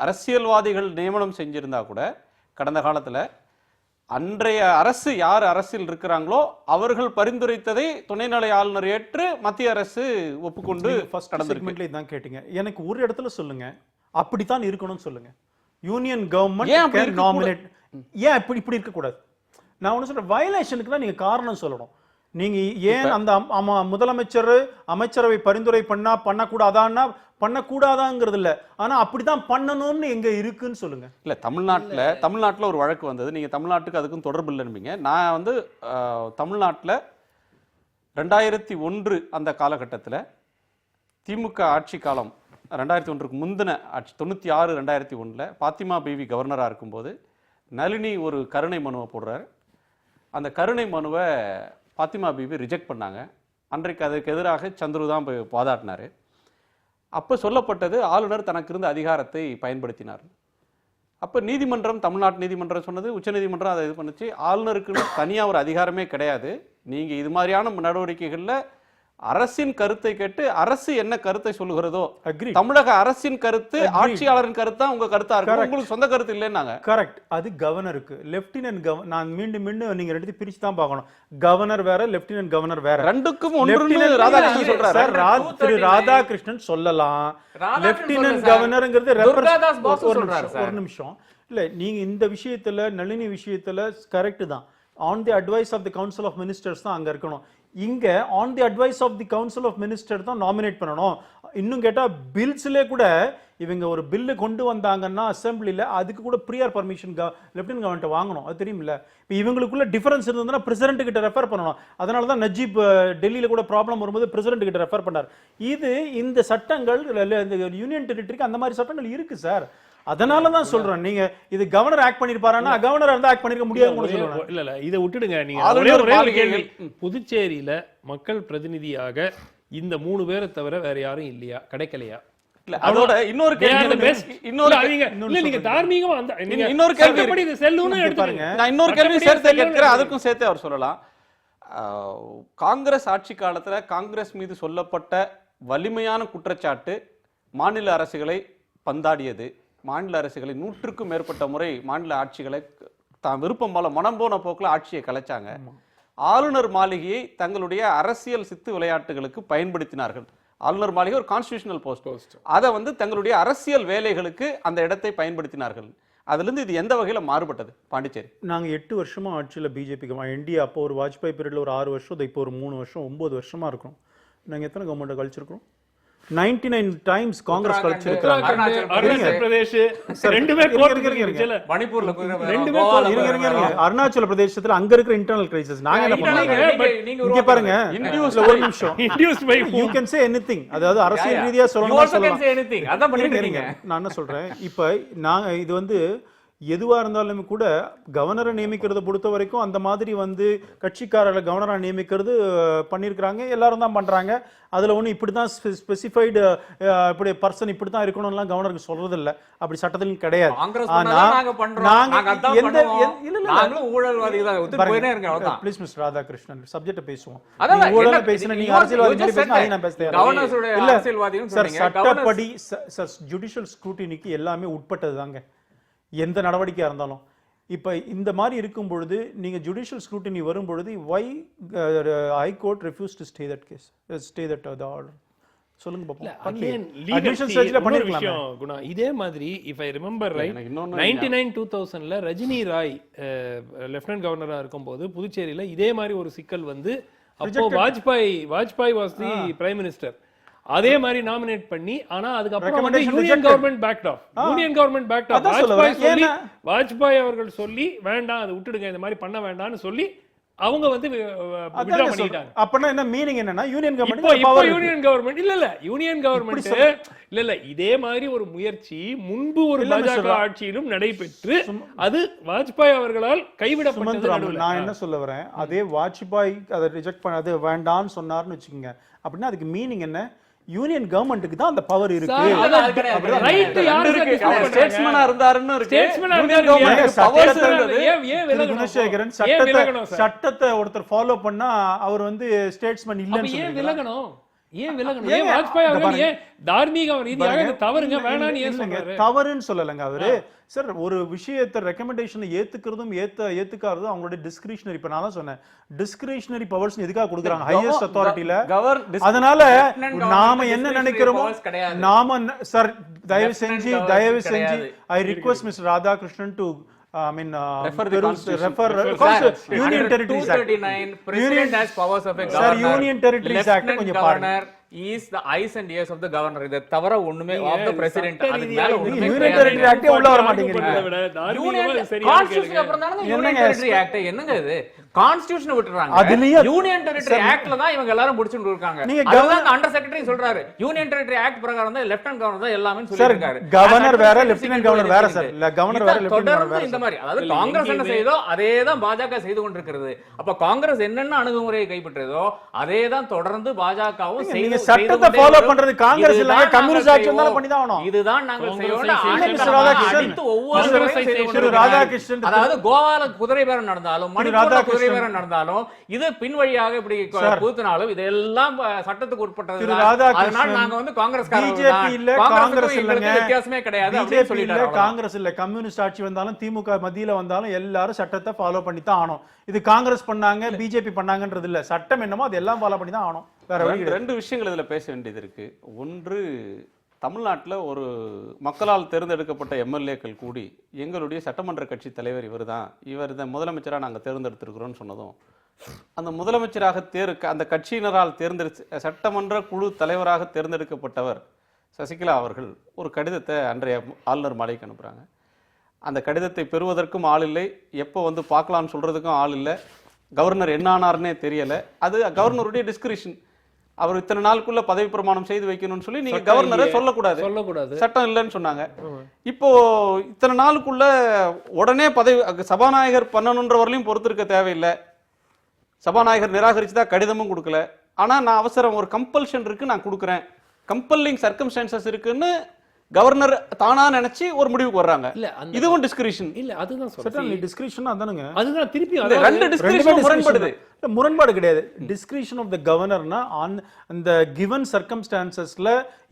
அரசியல்வாதிகள் நியமனம் செஞ்சிருந்தா கூட கடந்த காலத்துல அன்றைய அரசு யார் அரசியல் இருக்கிறாங்களோ அவர்கள் பரிந்துரைத்ததை துணைநிலை ஆளுநர் ஏற்று மத்திய அரசு ஒப்புக்கொண்டு தான் கேட்டீங்க. எனக்கு ஒரு இடத்துல சொல்லுங்க அப்படித்தான் இருக்கணும்னு சொல்லுங்க. யூனியன் கவர்மெண்ட் நாமினேட் ஏன் இப்படி இருக்க கூடாது? நான் ஒண்ணு சொல்றேன், வயலேஷனுக்கு தான் நீங்க காரணம் சொல்லணும். நீங்க ஏன் அந்த முதலமைச்சர் அமைச்சரவை பரிந்துரை பண்ணக்கூடாதான்னா பண்ணக்கூடாதாங்கிறது இல்ல, ஆனா அப்படித்தான் பண்ணணும்னு எங்க இருக்குன்னு சொல்லுங்க. இல்ல தமிழ்நாட்டுல ஒரு வழக்கு வந்தது, நீங்க தமிழ்நாட்டுக்கு அதுக்கும் தொடர்பு இல்லைன்னு. நான் வந்து தமிழ்நாட்டுல 2001 அந்த காலகட்டத்துல திமுக ஆட்சி காலம், 2001க்கு முந்தின ஆட்சி 96 2001 பாத்திமா பீவி கவர்னரா இருக்கும்போது நளினி ஒரு கருணை மனுவை போடுறாரு. அந்த கருணை மனுவை பாத்திமா பீவி ரிஜெக்ட் பண்ணாங்க. அன்றைக்கு அதுக்கு எதிராக சந்துரு தான் போய் வாதாட்டினாரு. அப்போ சொல்லப்பட்டது ஆளுநர் தனக்கு இருந்த அதிகாரத்தை பயன்படுத்தினார். அப்போ நீதிமன்றம், தமிழ்நாட்டு நீதிமன்றம் சொன்னது, உச்சநீதிமன்றம் அதை இது பண்ணுச்சு, ஆளுநருக்குன்னு தனியாக ஒரு அதிகாரமே கிடையாது, நீங்கள் இது மாதிரியான நடவடிக்கைகளில் அரசின் கருத்தை கேட்டு அரசு என்ன கருத்தை சொல்லுகிறதோ, தமிழக அரசின் கருத்து ஆட்சியாளரின் கருத்தா உங்க கருத்தா இருக்கு, உங்களுக்கு சொந்த கருத்து இல்லைன்னாங்க. கரெக்ட். அது கவர்னருக்கு, லெப்டினன்ட் கவர்னர். நான் மீண்டும் நீங்க ரெண்டு பிரிச்சு தான் பார்க்கணும். கவர்னர் வேற, லெப்டினன்ட் கவர்னர் வேற, ரெண்டுக்கும் ஒன்று ராதாகிருஷ்ணன் சொல்றாரு. திரு ராதாகிருஷ்ணன் சொல்லலாம், லெப்டினன்ட் கவர்னர்ங்கிறது ஒரு நிமிஷம் இல்ல. நீங்க இந்த விஷயத்துல நளினி விஷயத்துல கரெக்ட் தான். On the advice of the council of ministers தான் அங்க இருக்கணும். இங்க on the advice of the council of minister தான் நாமினேட் பண்ணணும். இன்னும் கேட்டா பில்ஸ்ல கூட இவங்க ஒரு பில்லு கொண்டு வந்தாங்கன்னா அசெம்பிளில அதுக்கு கூட ப்ரியர் பர்மிஷன் லெப்டினன்ட் கவர்மெண்ட் வாங்கணும், அது தெரியுமில்ல. இப்போ இவங்களுக்குள்ள டிஃபரன்ஸ் இருந்ததுன்னா பிரசிடென்ட் கிட்ட ரெஃபர் பண்ணணும். அதனால தான் நஜீப் டெல்லியில கூட ப்ராப்ளம் வரும்போது பிரசிடென்ட் கிட்ட ரெஃபர் பண்ணார். இந்த சட்டங்கள் இந்த யூனியன் டெரிட்டரிக்கு அந்த மாதிரி சட்டங்கள் இருக்கு சார். அதனால தான் சொல்றேன், நீங்க இது கவர்னர் ஆக்ட் பண்ணிருப்பாருன்னா கவர்னர் வந்து ஆக்ட் பண்ணிருக்க முடியாது. இல்ல இதை விட்டுடுங்க. நீங்க ஒரே ஒரு கேள்வி, புதுச்சேரியில மக்கள் பிரதிநிதியாக இந்த 3 பேரை தவிர வேற யாரும் இல்லையா, கிடைக்கலையா? இல்ல அதோட இன்னொரு கேள்வி, நீங்க தார்மீகமா அந்த இன்னொரு கேள்வி இது செல்லுன்னு எடுத்துப்பாருங்க. நான் இன்னொரு கேள்வி சேர்த்து கேட்கிறேன், அதுக்கும் சேர்த்து அவர் சொல்லலாம். காங்கிரஸ் ஆட்சி காலத்துல காங்கிரஸ் மீது சொல்லப்பட்ட வலிமையான குற்றச்சாட்டு மாநில அரசுகளை பந்தாடியது. மாநில அரசுகளை 100க்கும் மேற்பட்ட முறை மாநில ஆட்சிகளை தான் விருப்பம் போல மனம் போன போக்குல ஆட்சியை கலைச்சாங்க. ஆளுநர் மாளிகையை தங்களுடைய அரசியல் சித்து விளையாட்டுகளுக்கு பயன்படுத்தினார்கள். ஆளுநர் மாளிகை ஒரு கான்ஸ்டிடியூஷனல் போஸ்ட், அதை வந்து தங்களுடைய அரசியல் வேலைகளுக்கு அந்த இடத்தை பயன்படுத்தினார்கள். அதுல இருந்து இது எந்த வகையில மாறுபட்டது பாண்டிச்சேரி? நாங்க 8 வருஷமா ஆட்சியில பிஜேபிக்கு என்டிஏ அப்போ ஒரு வாஜ்பாய் பீரியட்ல ஒரு 6 வருஷம், இப்போ ஒரு 3 வருஷம், 9 வருஷமா இருக்கும். நாங்க எத்தனை கவர்மெண்ட் கழிச்சிருக்கோம்? 99 டைம்ஸ் காங்கிரஸ் கழிச்சிருக்காங்க. அருணாச்சல பிரதேசத்துல அங்க இருக்கிற இன்டர்னல் கிரைசிஸ். நாங்க என்ன பண்ணோம் இங்க பாருங்க, ஒரு நிமிஷம், you can say anything. அதாவது அரசியல் ரீதியா சொல்லலாம். நான் என்ன சொல்றேன், இப்ப நாங்க இது வந்து எதுவா இருந்தாலும் கூட கவர்னரை நியமிக்கிறத பொறுத்த வரைக்கும் அந்த மாதிரி வந்து கட்சிக்காரர்களை கவர்னரா நியமிக்கிறது பண்ணியிருக்கிறாங்க, எல்லாரும் தான் பண்றாங்க. அதுல ஒண்ணு இப்படிதான் ஸ்பெசிஃபைடு இப்படி பர்சன் இப்படிதான் இருக்கணும்லாம் கவர்னருக்கு சொல்றது இல்ல, அப்படி சட்டத்திலும் கிடையாது. ப்ளீஸ் மிஸ்டர் ராதாகிருஷ்ணன், சப்ஜெக்ட் பேசுவோம். ஊழல் பேசினா நீங்க அரசியல்வாதி மாதிரி பேசினா அதை நான் பேசுறேன். சார் சட்டப்படி சார் ஜுடிஷியல் ஸ்க்ரூட்டினிக்கு எல்லாமே உட்பட்டது தாங்க எந்த நடவடிக்கையா இருந்தாலும். இப்ப இந்த மாதிரி இருக்கும் பொழுது நீங்க ஜுடிஷியல் ஸ்க்ரூட்டினி வரும் பொழுது why high court refused to stay that case, stay that the order? சொல்லுங்க பாப்போம். அட்மிஷன் ஸ்டேஜ்ல பண்ணிருக்கலாம் குணா. இதே மாதிரி if I remember right 99-2000ல ரஜினி ராய் லெஃப்டினன்ட் கவர்னரா இருக்கும்போது புதுச்சேரியில இதே மாதிரி ஒரு சிக்கல் வந்து அப்போ Vajpayee was the prime minister. அதே மாதிரி நாமினேட் பண்ணி, ஆனா அதுக்கு அப்புறம் வந்து union government backed off Vajpayee அவர்கள் சொல்லி வேண்டாம் அதை விட்டுடுங்க, இந்த மாதிரி பண்ண வேண்டாம்னு சொல்லி அவங்க வந்து வித்ட்ரா பண்ணிட்டாங்க. அப்பனா என்ன மீனிங் என்னன்னா யூனியன் கவர்மெண்ட் இப்போ யூனியன் கவர்மெண்ட் யூனியன் கவர்மெண்ட் இல்ல இதே மாதிரி ஒரு முயற்சி முன்பு ஒரு பாஜக ஆட்சியிலும் நடைபெற்று அது வாஜ்பாய் அவர்களால் கைவிடப்பட்டது. நான் என்ன சொல்ல வரேன், அதே வாஜ்பாய் அதை ரிஜெக்ட் பண்ணது வேண்டாம்னு சொன்னார்னு வச்சுக்கோங்க, அப்படின்னா அதுக்கு மீனிங் என்ன? யூனியன் கவர்மெண்ட்டுக்கு தான் அந்த பவர் இருக்கு. சட்டத்தை ஒருத்தர் ஃபாலோ பண்ணா அவர் வந்து ஸ்டேட்ஸ்மேன் இல்லன்னு தவறுன்னு சொல்லலங்க அவரு. சார் ஒரு விஷயத்தை ரெக்கமெண்டேஷனை ஏத்துக்கிறதும் ஏத்துக்காததும் அவங்களுடைய டிஸ்கிரிஷனரி. இப்ப நான் தான் சொன்னேன் டிஸ்கிரிஷனரி பவர்ஸ் எதுக்காக கொடுக்குறாங்க ஹையஸ்ட் அத்தாரிட்டில. அதனால நாம என்ன நினைக்கிறோமோ நாம சார் தயவு செஞ்சு I request mister Radhakrishnan to refer Union Territories Act. President has powers of a governor. Union Territories Act கொஞ்சம் பாருங்க. Is the eyes and ears of the governor. இத தவிர ஒண்ணுமே of the president. அதுக்கு மேல ஒண்ணுமே Union Territory Act உள்ள வர மாட்டேங்கிறீங்க. Constitution அப்புறம் தானே Union Territory Act. என்னங்க இது? கான்ஸ்டிடியூஷன் விட்டுறாங்க. யூனியன் டெரிட்டரி ஆக்ட்ல தான் இவங்க எல்லாரும் முடிச்சிட்டு இருக்காங்க. அதுதான் அண்டர் செக்ரட்டரி சொல்றாரு. யூனியன் டெரிட்டரி ஆக்ட் பிரகாரம் தான் லெஃப்டினன்ட் கவர்னர் தான் எல்லாமே சொல்லிருக்காரு. கவர்னர் வேற லெஃப்டினன்ட் கவர்னர் வேற சார். இல்ல கவர்னர் வேற லெஃப்டினன்ட் கவர்னர் வேற. இந்த மாதிரி அதாவது காங்கிரஸ் என்ன செய்தோ அதே தான் பாஜக செய்து கொண்டிருக்கிறது. அப்ப காங்கிரஸ் என்னென்ன அணுகுமுறையை கைப்பற்றதோ அதே தான் தொடர்ந்து பாஜகவும் செய்து சட்டத்தை ஃபாலோ பண்றது காங்கிரஸ் இல்ல கம்யூனிஸ்ட் ஆட்சி தான் பண்ணி தான் ஆகணும். இதுதான் நாங்கள் செய்யணும். ஒவ்வொரு ராதாகிருஷ்ணன் அதாவது கோவால குதிரை பேரம் நடந்தாலும் மணிப்பூர்ல குதிரை பேரம் நடந்தாலும் இது பின் வழியாக இப்படி கூத்துனாலும் இதெல்லாம் சட்டத்துக்கு உட்பட்டது. அதனால நாங்க வந்து பிஜேபி இல்ல காங்கிரஸ் இல்லங்க வித்தியாசமே கிடையாது அப்படி சொல்லிட்டாங்க. காங்கிரஸ் இல்ல கம்யூனிஸ்ட் ஆட்சி வந்தாலும் திமுக மத்தியில வந்தாலும் எல்லாரும் சட்டத்தை ஃபாலோ பண்ணி தான் ஆகணும். இது காங்கிரஸ் பண்ணாங்க பிஜேபி பண்ணாங்கன்றது இல்ல, சட்டம் என்னமோ அது எல்லாம் ஃபாலோ பண்ணி தான் ஆகணும். ரெண்டு விஷயங்கள் இதுல பேச வேண்டியது இருக்கு. ஒன்று, தமிழ்நாட்டில் ஒரு மக்களால் தேர்ந்தெடுக்கப்பட்ட எம்எல்ஏக்கள் கூடி எங்களுடைய சட்டமன்ற கட்சி தலைவர் இவர் தான் முதலமைச்சராக நாங்கள் தேர்ந்தெடுத்திருக்கிறோம்னு சொன்னதும் அந்த முதலமைச்சராக அந்த கட்சியினரால் சட்டமன்ற குழு தலைவராக தேர்ந்தெடுக்கப்பட்டவர் சசிகலா அவர்கள் ஒரு கடிதத்தை அன்றைய ஆளுநர் மாளிகைக்கு அனுப்புகிறாங்க. அந்த கடிதத்தை பெறுவதற்கும் ஆள் இல்லை, எப்போ வந்து பார்க்கலாம்னு சொல்கிறதுக்கும் ஆள் இல்லை, கவர்னர் என்ன ஆனார்னே தெரியலை. அது கவர்னருடைய டிஸ்கிரிஷன். அவர் இத்தனை நாளுக்குள்ள பதவி பிரமாணம் செய்து வைக்கணும்னு சொல்லி நீங்க கவர்னரை சொல்லக்கூடாது, சட்டம் இல்லைன்னு சொன்னாங்க. இப்போ இத்தனை நாளுக்குள்ள உடனே பதவி சபாநாயகர் பண்ணணுன்றவர்களையும் பொறுத்திருக்க தேவையில்லை. சபாநாயகர் நிராகரிச்சுதா கடிதமும் கொடுக்கல. ஆனா நான் அவசரம், ஒரு கம்பல்ஷன் இருக்கு, நான் கொடுக்குறேன், கம்பல்லிங் சர்க்கம்ஸ்டான்சஸ் இருக்குன்னு கவர்னர் தானா நினைச்சு ஒரு முடிவுக்கு வர்றாங்க. இல்ல இதுவும் டிஸ்கிரிஷன் இல்ல, அதுதான் சொல்றேன். சட்டம் டிஸ்கிரிஷன் அதானுங்க. அதுதான் திருப்பி ரெண்டு டிஸ்கிரிஷன் முரண்படுது. முரண்பாடு கிடையாது. டிஸ்கிரிஷன் ஆஃப் த கவர்னர்னா அந்த கிவன் சர்க்கம்ஸ்டான்சஸ்ல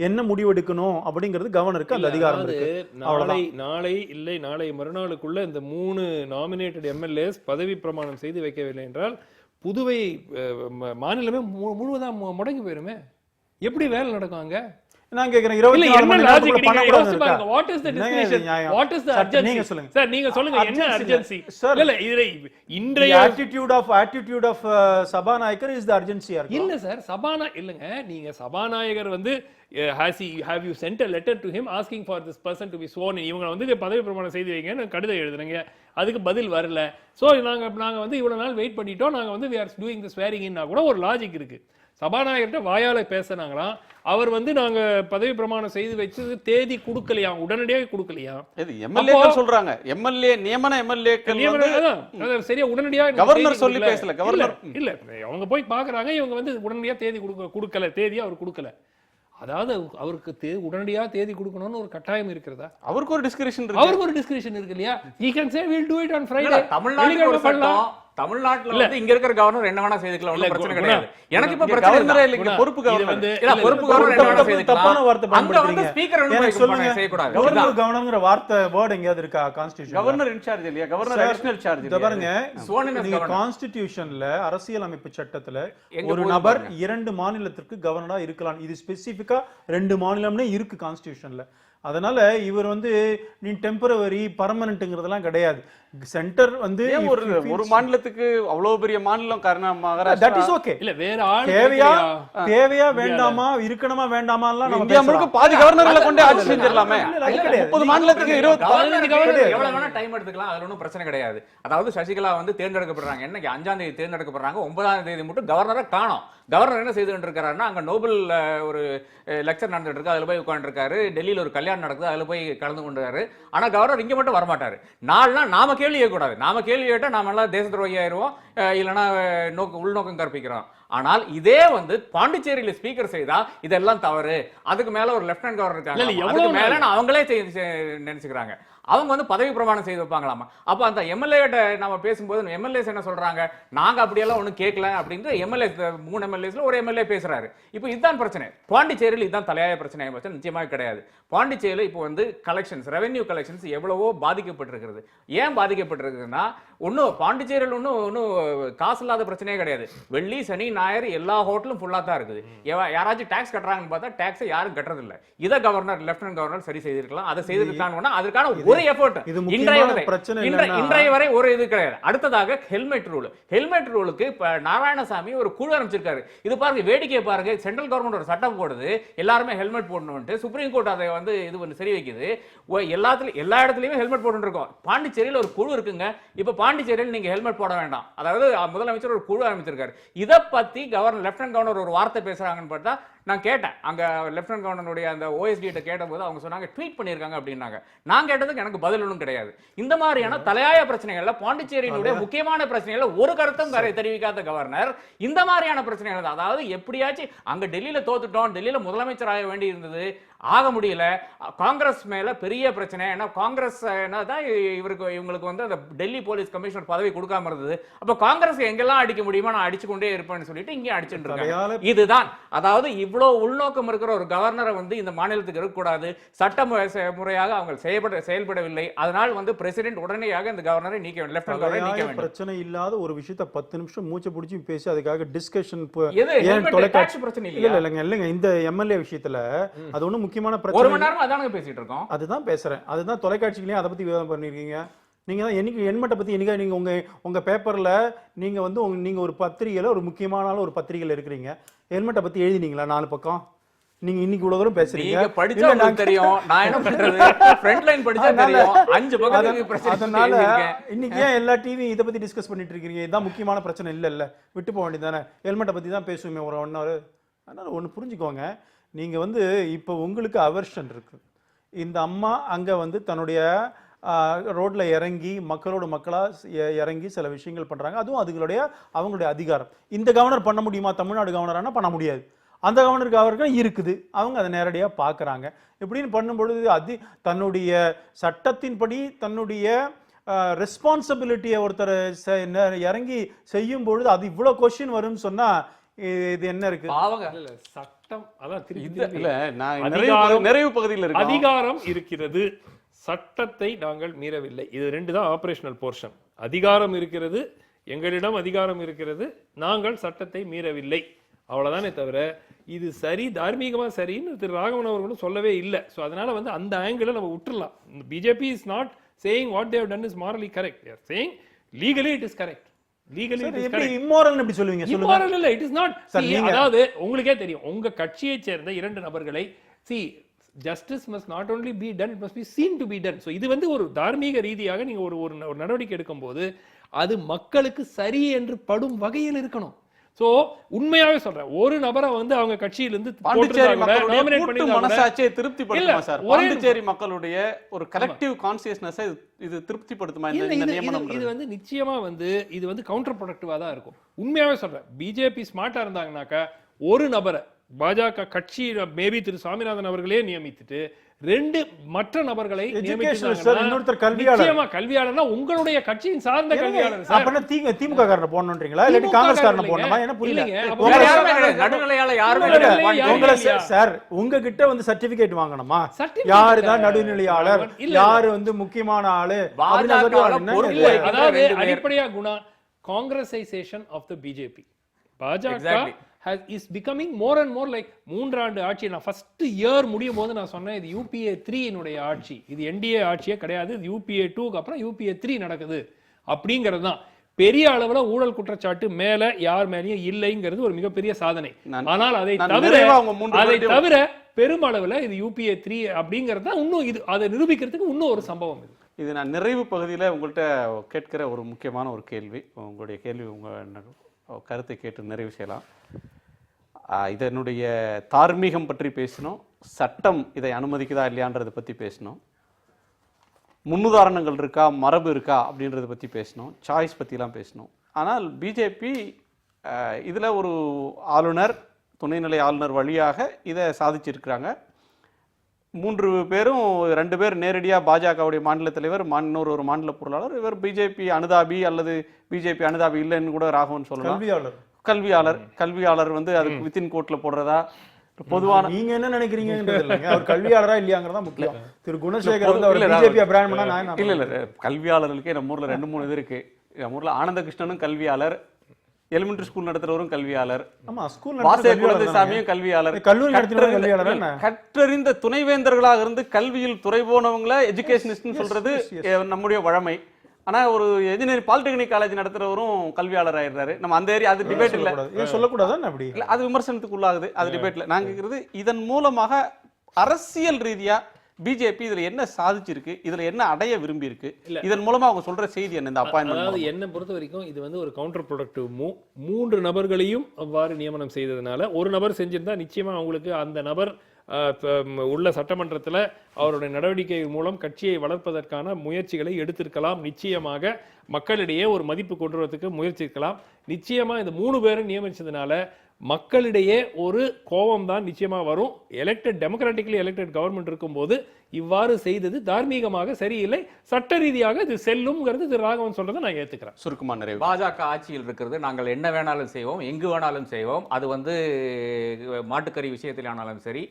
என்ன முடிவெடுக்கணும் அப்படிங்கிறது கவர்னருக்கு அந்த அதிகாரம் இருக்கு. நாளை மறுநாளுக்குள்ள இந்த 3 நாமினேட்டட் எம்எல்ஏஸ் பதவி பிரமாணம் செய்து வைக்கவில்லை என்றால் புதுவை மாநிலமே முழுவதா முடங்கி போயிருமே. எப்படி வேலை நடக்கும் அங்க? நான் கேக்குறேன் 24 மணி நேரத்துக்குள்ள பண்ணக்கூடாதுன்னு இருக்கா? What is the discretion, what is the urgency? நீங்க சொல்லுங்க சார், நீங்க சொல்லுங்க என்ன அர்ஜென்சி? இல்ல இதுல இன்றைய attitude of சபாநாயகர் இஸ் தி அர்ஜென்சி. இல்ல சார், இல்லங்க, நீங்க சபாநாயகர் வந்து have you sent a letter to him asking for this person to be sworn in? இவங்க வந்து பதவி பிரமாணம் செய்து வைங்க கடிதம் எழுதுறீங்க, அதுக்கு பதில் வரல. சோ நாங்க வந்து இவ்வளவு நாள் வெயிட் பண்ணிட்டோம், நாங்க வந்து we are doing the swearing in கூட ஒரு லாஜிக் இருக்கு. சபாநாயகர்கிட்ட வாயால பேசினாங்களாம், அவர் வந்து நாங்க பதவி பிரமாணம் செய்து வச்சு தேதி கொடுக்கலையா, உடனடியாக கொடுக்கலையா. எம்எல்ஏக்கள் சொல்றாங்க, எம்எல்ஏ நியமன எம்எல்ஏக்கள் சரியா உடனடியாக கவர்னர் சொல்லி பேசல. கவர்னர் இல்ல, அவங்க போய் பாக்குறாங்க, இவங்க வந்து உடனடியா தேதி கொடுக்கல, தேதியா அவர் கொடுக்கல. அதாவது அவருக்கு உடனடியா தேதி கொடுக்கணும்னு ஒரு கட்டாயம் இருக்கிறதா? அவருக்கு ஒரு டிஸ்கிரிஷன் இருக்கு. அவருக்கு ஒரு டிஸ்கிரிஷன் இருக்கு இல்லையா? he can say we'll do it on Friday. தமிழ்நாட்டுல வந்து இங்க இருக்கிற கவர்னர் என்ன வேணா செய்துக்கலாம், ஒண்ணும் பிரச்சனை கிடையாது. எனக்கு இப்ப பிரச்சனை கவர்னரே இல்ல, பொறுப்பு கவர்னர். இல்ல, பொறுப்பு கவர்னர் என்ன வேணா செய்துக்கலாம். தப்பான வார்த்தை அங்க வந்து ஸ்பீக்கர் என்ன செய்ய கூடாது. கவர்னர்ங்கற வார்த்தை வேர்ட் எங்கயாவது இருக்கா கான்ஸ்டிடியூஷன்? கவர்னர் இன்சார்ஜ் இல்லையா? கவர்னர் அடிஷனல் சார்ஜ் இல்லையா? பாருங்க, நீங்க கான்ஸ்டிடியூஷன்ல அரசியல் அமைப்பு சட்டத்துல ஒரு நபர் 2 மாநிலத்திற்கு கவர்னரா இருக்கலாம். இது ஸ்பெசிபிக்கா 2 மாநிலம்னே இருக்கு கான்ஸ்டிடியூஷன்ல. அதனால இவர் வந்து நீ டெம்பரவரி பர்மனன்ட்ங்கிறதெல்லாம் கிடையாது. சென்டர் வந்து ஒரு மாநிலத்துக்கு அவ்வளவு பெரிய மாநிலம் தட் இஸ் ஓகே. இல்ல வேற ஆள் தேவையா வேண்டாமா, இருக்கணுமா வேண்டாமாலாம் நம்ம இந்தியா முழுக்க பாதி கவர்னர்களை கொண்டு ஆட்சி செஞ்சிரலாமே. 30 மாநிலத்துக்கு 15 கவர்னர் எவ்வளவு வேணா டைம் எடுத்துக்கலாம், அதுல ஒன்றும் பிரச்சனை கிடையாது. அதாவது சசிகலா வந்து தேர்ந்தெடுக்கப்படுறாங்க, என்னைக்கு 5ஆம் தேதி தேர்ந்தெடுக்கப்படுறாங்க, 9ஆம் தேதி மட்டும் கவர்னரை காணோம். கவர்னர் என்ன செய்து கொண்டிருக்காருன்னா, அங்க நோபல் ஒரு லெக்சர் நடந்துட்டு இருக்கு, அதுல போய் உட்காந்துருக்காரு. டெல்லியில ஒரு கல்யாணம் நடக்குது, அதுல போய் கலந்து கொண்டாரு. ஆனா கவர்னர் இங்க மட்டும் வரமாட்டாரு. நாம கேள்வி கேட்கக்கூடாது. நாம கேள்வி கேட்டா நாம எல்லாம் தேச துரோகி ஆயிருவோம், இல்லைன்னா உள்நோக்கம் கற்பிக்கிறோம். ஆனால் இதே வந்து பாண்டிச்சேரியில ஸ்பீக்கர் செய்தா இதெல்லாம் தவறு, அதுக்கு மேல ஒரு லெப்டினன்ட் கவர்னர் இருக்காங்க, அதுக்கு மேல அவங்களே நினைச்சுக்கிறாங்க. அவங்க வந்து பதவி பிரமாணம் செய்து வைப்பாங்களாமா. அப்ப அந்த எம்எல்ஏ நம்ம பேசும்போது எம்எல்ஏஸ் என்ன சொல்றாங்க, நாங்க அப்படியெல்லாம் ஒன்றும் கேட்கல அப்படின்னு எம்எல்ஏ 3 எம்எல்ஏஸ்ல ஒரு எம்எல்ஏ பேசுறாரு. இப்போ இதுதான் பிரச்சனை. பாண்டிச்சேரியில் இதுதான் தலையாய பிரச்சனை நிச்சயமாக கிடையாது. பாண்டிச்சேரியில் இப்போ வந்து கலெக்ஷன்ஸ், ரெவென்யூ கலெக்ஷன்ஸ் எவ்வளவோ பாதிக்கப்பட்டிருக்கிறது. ஏன் பாதிக்கப்பட்டிருக்குதுன்னா, ஒன்றும் பாண்டிச்சேரியில் ஒன்றும் காசு இல்லாத பிரச்சனையே கிடையாது. வெள்ளி சனி ஞாயிறு எல்லா ஹோட்டலும் ஃபுல்லாக தான் இருக்குது. யாராச்சும் டாக்ஸ் கட்டுறாங்கன்னு பார்த்தா டாக்ஸை யாரும் கட்டுறதில்லை. இதை கவர்னர் லெப்டினன்ட் கவர்னர் சரி செய்திருக்கலாம், அதை செய்திருக்காங்கன்னா அதுக்கான ஒரு எஃபோர்ட் இன்றைய வரை ஒரு இது கிடையாது. அடுத்ததாக ஹெல்மெட் ரூல். ஹெல்மெட் ரூலுக்கு நாராயணசாமி ஒரு குழு ஆரம்பிச்சிருக்காரு. இது பாருங்க, வேடிக்கை பாருங்க, சென்ட்ரல் கவர்மெண்ட் ஒரு சட்டம் போடுது, எல்லாருமே ஹெல்மெட் போடணும்னு. சுப்ரீம் கோர்ட் அதை வந்து இது பண்ணி சரி வைக்குது. எல்லா இடத்துலயுமே ஹெல்மெட் போட்டு இருக்கோம். பாண்டிச்சேரியில் ஒரு குழு இருக்குங்க. இப்ப பாண்டிச்சேரியில் நீங்க ஹெல்மெட் போட வேண்டாம், அதாவது முதலமைச்சர் ஒரு குழு ஆரம்பிச்சிருக்காரு. இதை பத்தி கவர்னர் லெப்டினன்ட் கவர்னர் ஒரு வார்த்தை பேசுறாங்கன்னு பார்த்தா, நான் கேட்டேன் அங்க லெப்டினன்ட் கவர்னருடைய அந்த ஓஎஸ்டி கிட்ட கேட்டபோது அவங்க சொன்னாங்க ட்வீட் பண்ணியிருக்காங்க அப்படின்னாங்க. நான் கேட்டதுக்கு எனக்கு பதில் ஒன்றும் கிடையாது. இந்த மாதிரியான தலையாய பிரச்சனைகள்ல, பாண்டிச்சேரியினுடைய முக்கியமான பிரச்சனைகள்ல ஒரு கருத்தும் தெரிவிக்காத கவர்னர் இந்த மாதிரியான பிரச்சனைகள், அதாவது எப்படியாச்சும் அங்க டெல்லியில தோத்துட்டோம், டெல்லியில முதலமைச்சர் ஆக வேண்டி இருந்தது, ஆக முடியல, காங்கிரஸ் மேல பெரிய பிரச்சனை. ஏன்னா காங்கிரஸ் என்னதான் இவங்களுக்கு வந்து அந்த டெல்லி போலீஸ் கமிஷனர் பதவி கொடுக்காம இருந்தது. அப்ப காங்கிரஸ் எங்கெல்லாம் அடிக்க முடியுமா நான் அடிச்சு கொண்டே இருப்பேன்னு சொல்லிட்டு இங்கே அடிச்சுட்டு இருக்காங்க. இதுதான், அதாவது இவ்வளவு உள்நோக்கம் இருக்கிற ஒரு கவர்னரை வந்து இந்த மாநிலத்துக்கு இருக்கக்கூடாது. சட்ட முறையாக அவங்க செயல்படவில்லை. அதனால் வந்து பிரசிடென்ட் உடனடியாக இந்த கவர்னரை நீக்க வேண்டும், லெப்டினன்ட் கவர்னரை நீக்க வேண்டும். பிரச்சனை இல்லாத ஒரு விஷயத்தை 10 நிமிஷம் மூச்சை பிடிச்சி பேசி அதுக்காக டிஸ்கஷன் தொலைக்காட்சி பிரச்சனை இல்லைங்க. இந்த எம்எல்ஏ விஷயத்துல அது ஒண்ணு முக்கியமான பிரச்சனை. ஒரு மணி நேரம் அதானங்க பேசிட்டு இருக்கோம். அதுதான் பேசுறேன். அதுதான் தொலைக்காட்சியிலேயே அதை பத்தி விவாதம் பண்ணிருக்கீங்க. நீங்க தான் என்னைக்கு ஹெல்மெட்டை பத்தி என்னைக்கா நீங்க உங்க பேப்பர்ல நீங்க வந்து நீங்க ஒரு பத்திரிகையில ஒரு முக்கியமான ஒரு பத்திரிகையில இருக்கிறீங்க, ஹெல்மெட்டை பத்தி எழுதினீங்களா 4 பக்கம்? நீங்க இன்னைக்கு இவ்வளவு தூரம் பேசுறீங்க. நீங்க படிச்சா உங்களுக்கு தெரியும், நான் என்ன பண்றது, ஃப்ரண்ட் லைன் படிச்சா தெரியும். 5 பக்கத்துக்கு பிரச்சனை. அதனால இன்னைக்கு ஏன் எல்லா டிவி இத பத்தி டிஸ்கஸ் பண்ணிட்டு இருக்கீங்க? இதான் முக்கியமான பிரச்சனை இல்ல விட்டு போக வேண்டியதானே. ஹெல்மெட்டை பத்தி தான் பேசுவோமே ஒரு 1 hour. அதனால ஒண்ணு புரிஞ்சுக்கோங்க, நீங்க வந்து இப்போ உங்களுக்கு அவர்ஷன் இருக்கு. இந்த அம்மா அங்க வந்து தன்னுடைய ரோட்ல இறங்கி மக்களோட மக்களா இறங்கி சில விஷயங்கள் பண்றாங்க. அதுவும் அவங்களுடைய அதிகாரம். இந்த கவர்னர் பண்ண முடியுமா? தமிழ்நாடு கவர்னரானா பண்ண முடியாது. அந்த கவர்னருக்கு அவர்கள் இருக்குது, அவங்க அதை நேரடியா பாக்குறாங்க. இப்படின்னு பண்ணும்பொழுது தன்னுடைய சட்டத்தின்படி தன்னுடைய ரெஸ்பான்சிபிலிட்டியை ஒருத்தர் இறங்கி செய்யும் பொழுது அது இவ்வளவு கொஸ்டின் வரும்னு சொன்னா இது என்ன இருக்கு? சட்டம் அதான் இல்ல, நான் நிறைவு பகுதியில் இருக்கு. அதிகாரம் இருக்கிறது, சட்டத்தை நாங்கள் மீறவில்லை. இது 2 தான் ஆபரேஷனல் போர்ஷன். அதிகாரம் இருக்கிறது, எங்களிடம் அதிகாரம் இருக்கிறது, நாங்கள் சட்டத்தை மீறவில்லை, அவ்வளவுதானே தவிர இது சரி தார்மீகமா சரின்னு திரு ராகவன் அவர்களும் சொல்லவே இல்லை. ஸோ அதனால வந்து அந்த ஆங்கிளை நம்ம விட்டுறலாம். BJP is not saying what they've done is morally correct, they're saying legally it is correct. Legally it is correct. Immoral எப்படி சொல்லுவீங்க? இம்மோரல் இல்ல, இட் இஸ் நாட். அதாவது உங்களுக்கே தெரியும், உங்க கட்சியை சேர்ந்த 2 நபர்களை justice must not only be done, it must be seen to be done. So இது வந்து ஒரு தார்மீக ரீதியாக நீங்க ஒரு நடவடிக்கை எடுக்கும்போது அது மக்களுக்கு சரி என்று படும் வகையில் இருக்கணும். சோ உண்மையாவே சொல்றேன், ஒரு நபரை வந்து அவங்க கட்சியிலிருந்து பாண்டிச்சேரி மக்களுடைய மனசாட்சியை திருப்திப்படுத்துமா சார்? பாண்டிச்சேரி மக்களுடைய ஒரு கலெக்டிவ் கான்சியஸ்னஸ் இது திருப்திப்படுத்துமா இந்த நியமனம்? இது வந்து நிச்சயமா வந்து இது வந்து கவுண்டர் ப்ரொடக்டிவா தான் இருக்கும். உண்மையாவே சொல்றேன், பிஜேபி ஸ்மார்ட்டா இருந்தாங்கனாக்கா ஒரு நபரை பாஜக கட்சி மேபி திரு சாமிநாதன் அவர்களே நியமித்துட்டு 2 மற்ற நபர்களை கல்வியாளர்னா உங்களுடைய கட்சியின் சார்ந்த கல்வியாளர் சார். அப்ப திமுக காரனை போடணும்ன்றீங்களா இல்ல காங்கிரஸ் காரனை போடணுமா? என்ன புரியல. நடுநிலையாள யாருமே சார் உங்ககிட்ட வந்து சர்டிபிகேட் வாங்கணுமா? யாரு தான் நடுநிலையாளர், யாரு வந்து முக்கியமான ஆளு? அதாவது அடிப்படையா குணா காங்கிரசைசேஷன் ஆஃப் தி பிஜேபி. பாஜக is becoming more and more like 3 ஆண்டு ஆட்சி. நான் ஃபர்ஸ்ட் இயர் முடியும் போது நான் சொன்னேன், இது UPA 3 இனுடைய ஆட்சி, இது NDA ஆட்சியே கிடையாது, இது UPA 2க்கு அப்புறம் UPA 3 நடக்குது அப்படிங்கிறது தான். பெரிய அளவுல ஊழல் குற்றச்சாட்டு மேல யார் மேலேயும் இல்லைங்கிறது ஒரு மிகப்பெரிய சாதனை. ஆனால் அதை தவிர பெருமளவுல இது UPA 3 அப்படிங்கிறது தான் இன்னும் இது அதை நிரூபிக்கிறதுக்கு இன்னும் ஒரு சம்பவம் இது. இது நான் நிறைவு பகுதியில் உங்கள்கிட்ட கேட்கிற ஒரு முக்கியமான ஒரு கேள்வி. உங்களுடைய கேள்வி உங்க கருத்தை கேட்டு நிறைவு செய்யலாம். இதனுடைய தார்மீகம் பற்றி பேசணும், சட்டம் இதை அனுமதிக்குதா இல்லையான்றதை பற்றி பேசணும், முன்னுதாரணங்கள் இருக்கா, மரபு இருக்கா அப்படின்றத பற்றி பேசணும், சாய்ஸ் பற்றிலாம் பேசணும். ஆனால் பிஜேபி இதில் ஒரு ஆளுநர், துணைநிலை ஆளுநர் வழியாக இதை சாதிச்சிருக்கிறாங்க. 3 பேரும் 2 பேர் நேரடியாக பாஜகவுடைய மாநில தலைவர், இன்னொரு மாநில பொருளாளர், இவர் பிஜேபி அனுதாபி அல்லது பிஜேபி அனுதாபி இல்லைன்னு கூட ராகவன் சொல்லலாம். கல்வியாளர் வந்து அதுக்கு வித்தின் கோட்ல போடுறதா பொதுவான நீங்க என்ன நினைக்கிறீங்கன்றது இல்லங்க, அவர் கல்வியாளரா இல்லையாங்கறதா முக்கியம். திரு குணசேகர் வந்து அவர் பிஜேபி பிராண்ட் பண்ணா நான் இல்ல கல்வியாளர்களுக்கே நம்ம ஊர்ல 2-3 இது இருக்கு. நம்ம ஊர்ல ஆனந்த கிருஷ்ணனும் கல்வியாளர், எலிமெண்டரி ஸ்கூல் நடத்துறவரும் கல்வியாளர், ஆமா ஸ்கூல் நடத்துறவரும் சாமியும் கல்வியாளர், கல்லூரி நடத்துறவரும் கல்வியாளர். என்ன கற்றறிந்த துணைவேந்தர்களாக இருந்து கல்வியில் துறை போனவங்கள எஜுகேஷனிஸ்ட்னு சொல்றது நம்முடைய வழமை. ஆனா ஒரு இன்ஜினியரிங் பாலிடெக்னிக் காலேஜ் நடத்துறவரும் கல்வியாளர் ஆயிடுறாரு. நம்ம அந்த ஏரியா அது டிபேட் இல்ல, ஏன் சொல்லக்கூடாது? அப்படி இல்ல, அது விமர்சனத்துக்கு உள்ளாகுது, அது டிபேட்ல. நாங்க கேக்குறது இதன் மூலமாக அரசியல் ரீதியா பிஜேபி இதுல என்ன சாதிச்சிருக்கு, இதுல என்ன அடைய விரும்பி இருக்கு, இதன் மூலமா அவங்க சொல்ற செய்தி என்ன? இந்த அப்பாயின்மென்ட் அதாவது என்ன பொறுத்த வரைக்கும் இது வந்து ஒரு கவுண்டர் ப்ரொடக்டிவ் மூவ். 3 நபர்களையும் அவ்வாறு நியமனம் செய்ததுனால ஒரு நபர் செஞ்சிருந்தா நிச்சயமா அவங்களுக்கு அந்த நபர் உள்ள சட்டமன்றத்தில் அவருடைய நடவடிக்கை மூலம் கட்சியை வளர்ப்பதற்கான முயற்சிகளை எடுத்திருக்கலாம். நிச்சயமாக மக்களிடையே ஒரு மதிப்பு கொண்டு வரதுக்கு முயற்சிக்கலாம். நிச்சயமா இந்த 3 பேரும் நியமிச்சதுனால மக்களிடையே ஒரு கோபம் தான் நிச்சயமா வரும். டெமோக்ராட்டிக்கலி எலெக்டட் கவர்மெண்ட் இருக்கும்போது இவ்வாறு செய்தது தார்மீகமாக சரியில்லை, சட்ட ரீதியாக இது செல்லும்ங்கிறது திரு ராகவன் சொல்றதை நான் ஏத்துக்கிறேன். சுருக்கமா நிறைவு. பாஜக ஆட்சியில் இருக்கிறது, நாங்கள் என்ன வேணாலும் செய்வோம், எங்கு வேணாலும் செய்வோம். அது வந்து மாட்டுக்கறி விஷயத்திலானாலும் சரி,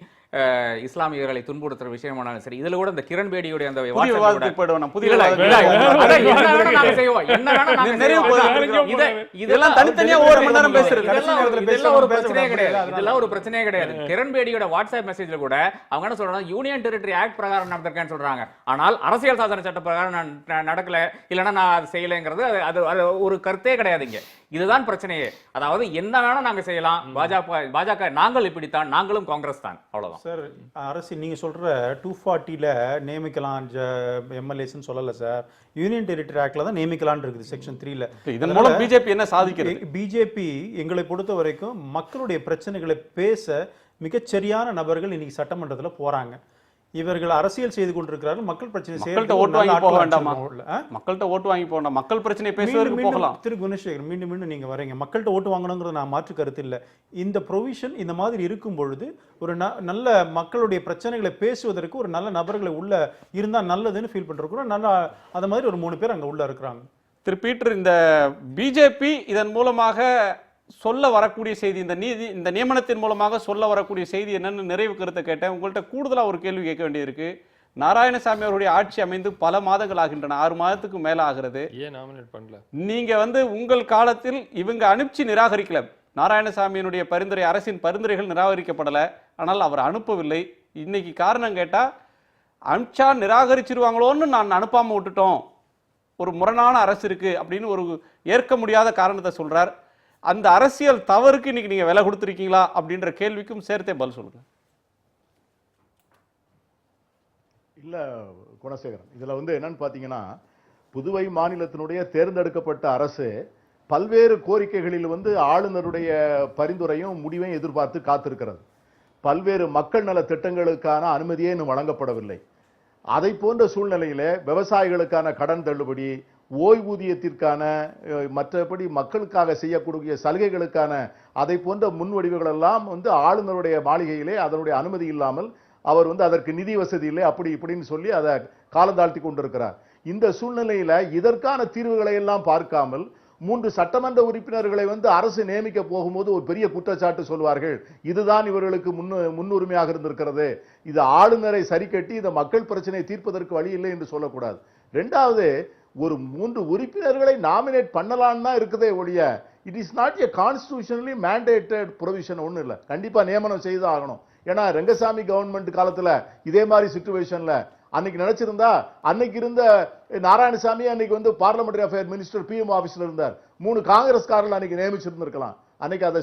இஸ்லாமியர்களை துன்புறுத்துற விஷயமானாலும் சரி, இதுல கூட இந்த கிரண் பேடியுடைய அந்த ஒரு பிரச்சனையே கிடையாது. கிரண் பேடியோட வாட்ஸ்அப் மெசேஜ்ல கூட அவங்க என்ன சொல்றாங்க, யூனியன் டெரிட்டரி ஆக்ட் பிரகாரம் நடந்திருக்கேன்னு சொல்றாங்க. ஆனால் அரசியல் சாசன சட்ட பிரகாரம் நான் நடக்கல, இல்லைன்னா நான் அதை செய்யலைங்கிறது அது ஒரு கருத்தே கிடையாதுங்க. இதுதான் பிரச்சனையே. அதாவது என்ன வேணா நாங்க செய்யலாம், பாஜக நாங்கள் இப்படித்தான், நாங்களும் காங்கிரஸ் தான், அவ்வளவுதான் சார். அரசு நீங்க சொல்ற 240ல நியமிக்கலாம் எம்எல்ஏஸ்ன்னு சொல்லல சார். யூனியன் டெரிட்டரி ஆக்ட்ல தான் நியமிக்கலாம்னு இருக்குது செக்ஷன் 3ல. இதன் மூலம் பிஜேபி என்ன சாதிக்கிறது? பிஜேபி எங்களை பொறுத்த வரைக்கும் மக்களுடைய பிரச்சனைகளை பேச மிகச்சரியான நபர்கள் இன்னைக்கு சட்டமன்றத்துல போறாங்க. இவர்கள் அரசியல் செய்து கொண்டிருக்கிறார்கள். மக்கள் பிரச்சனை மக்கள்கிட்ட ஓட்டு வாங்கி போக வேண்டாமா? மக்கள்கிட்ட ஓட்டு வாங்கி போக, மக்கள் பிரச்சனை பேசுவதற்கு போகலாம். திரு குணசேகர், மீண்டும் மீண்டும் நீங்க வரீங்க. மக்கள்கிட்ட ஓட்டு வாங்கணுங்கிறது நான் மாற்று கருத்து இல்லை. இந்த ப்ரொவிஷன் இந்த மாதிரி இருக்கும் பொழுது ஒரு நல்ல மக்களுடைய பிரச்சனைகளை பேசுவதற்கு ஒரு நல்ல நபர்களை உள்ள இருந்தா நல்லதுன்னு ஃபீல் பண்றோம். நல்லா அது மாதிரி ஒரு 3 பேர் அங்க உள்ள இருக்கிறாங்க. திரு பீட்டர், இந்த பிஜேபி இதன் மூலமாக சொல்ல வரக்கூடிய செய்தி, இந்த நியமனத்தின் மூலமாக சொல்ல வரக்கூடிய செய்தி என்னன்னு நிறைவு கருத்தை கேட்டேன். உங்கள்கிட்ட கூடுதலா ஒரு கேள்வி கேட்க வேண்டியிருக்கு. நாராயணசாமி அவருடைய ஆட்சி அமைந்து பல மாதங்கள் ஆகின்றன, 6 மாதத்துக்கு மேல ஆகிறது. ஏன் நாமினேட் பண்ணல? நீங்க உங்கள் காலத்தில் இவங்க அனுப்பிச்சு நிராகரிக்கல. நாராயணசாமியினுடைய பரிந்துரை, அரசின் பரிந்துரைகள் நிராகரிக்கப்படல. ஆனால் அவர் அனுப்பவில்லை. இன்னைக்கு காரணம் கேட்டா அனுப்பிச்சா நிராகரிச்சிருவாங்களோன்னு நான் அனுப்பாம விட்டுட்டோம், ஒரு முரணான அரசு இருக்கு அப்படின்னு ஒரு ஏற்க முடியாத காரணத்தை சொல்றார். அந்த அரசியல் தவறுக்கு இன்னைக்கு நீங்க விலை கொடுத்திருக்கீங்களா அப்படின்ற கேள்விக்கும் சேர்த்தே பதில் சொல்லுங்க. இல்ல குணசேகரன், இதுல என்னன்னு பாத்தீங்கன்னா, புதுவை மாநிலத்தினுடைய தேர்ந்தெடுக்கப்பட்ட அரசு பல்வேறு கோரிக்கைகளில் ஆளுநருடைய பரிந்துரையும் முடிவையும் எதிர்பார்த்து காத்திருக்கிறது. பல்வேறு மக்கள் நல திட்டங்களுக்கான அனுமதியே இன்னும் வழங்கப்படவில்லை. அதை போன்ற சூழ்நிலையில விவசாயிகளுக்கான கடன் தள்ளுபடி, ஓய்வூதியத்திற்கான, மற்றபடி மக்களுக்காக செய்யக்கூடிய சலுகைகளுக்கான அதை போன்ற முன்வடிவுகள் எல்லாம் ஆளுநருடைய மாளிகையிலே அதனுடைய அனுமதி இல்லாமல் அவர் அதற்கு நிதி வசதி இல்லை, அப்படி இப்படின்னு சொல்லி அதை காலந்தாழ்த்தி கொண்டிருக்கிறார். இந்த சூழ்நிலையில இதற்கான தீர்வுகளை எல்லாம் பார்க்காமல் 3 சட்டமன்ற உறுப்பினர்களை அரசு நியமிக்க போகும்போது ஒரு பெரிய குற்றச்சாட்டு சொல்வார்கள், இதுதான் இவர்களுக்கு முன்னுரிமையாக இருந்திருக்கிறது, இது ஆளுநரை சரி கட்டி இந்த மக்கள் பிரச்சனையை தீர்ப்பதற்கு வழி இல்லை என்று சொல்லக்கூடாது. 2வது, ஒரு 3 உறுப்பினர்களை நாமினேட் பண்ணலான்னு தான் இருக்குதே ஒழிய it is not a constitutionally mandated provision ஒன்றும் இல்லை. கண்டிப்பா நியமனம் செய்து ஆகணும். ஏன்னா ரங்கசாமி கவர்மெண்ட் காலத்துல இதே மாதிரி சிச்சுவேஷன்ல அன்னைக்கு நினைச்சிருந்தா அன்னைக்கு இருந்த நாராயணசாமி அன்னைக்கு பார்லிமெண்டரி அஃபேர் மினிஸ்டர் பிஎம் ஆபீஸ்ல இருந்தார். 3 காங்கிரஸ்காரர்கள் அன்னைக்கு நியமிச்சிருந்திருக்கலாம். அன்னைக்கு அதை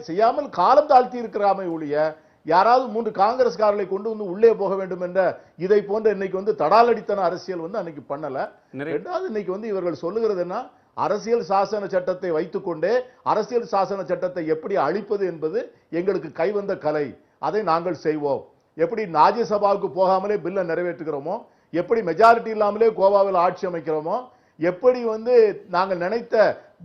செய்யாமல் காலம் தாழ்த்தி இருக்கிறாமை ஒழிய யாராவது 3 காங்கிரஸ்காரர்களை கொண்டு உள்ளே போக வேண்டும் என்ற இதை போன்ற இன்னைக்கு தடாலடித்தன அரசியல் அன்னைக்கு பண்ணல. 2வது, இன்னைக்கு இவர்கள் சொல்லுகிறது என்ன, அரசியல் சாசன சட்டத்தை வைத்துக்கொண்டே அரசியல் சாசன சட்டத்தை எப்படி அழிப்பது என்பது எங்களுக்கு கைவந்த கலை, அதை நாங்கள் செய்வோம். எப்படி ராஜ்யசபாவுக்கு போகாமலே பில்லை நிறைவேற்றுகிறோமோ, எப்படி மெஜாரிட்டி இல்லாமலே கோவாவில் ஆட்சி அமைக்கிறோமோ, எப்படி நாங்கள் நினைத்த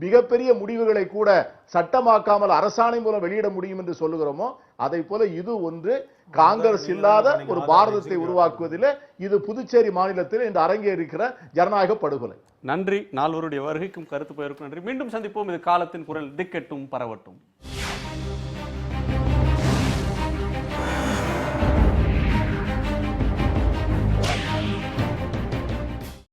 மிகப்பெரிய முடிவுகளை கூட சட்டமாக்காமல் அரசாணை மூலம் வெளியிட முடியும் என்று சொல்லுகிறோமோ, அதை போல இது காங்கிரஸ் இல்லாத ஒரு பாரதத்தை உருவாக்குவதில் இது புதுச்சேரி மாநிலத்தில் இந்த அரங்கேறிக்கிற ஜனநாயக படுகொலை. நன்றி. நால்வருடைய வருகைக்கும் கருத்து பெயருக்கும் நன்றி. மீண்டும் சந்திப்போம். இது காலத்தின் குரல். திக்கெட்டும் பரவட்டும்.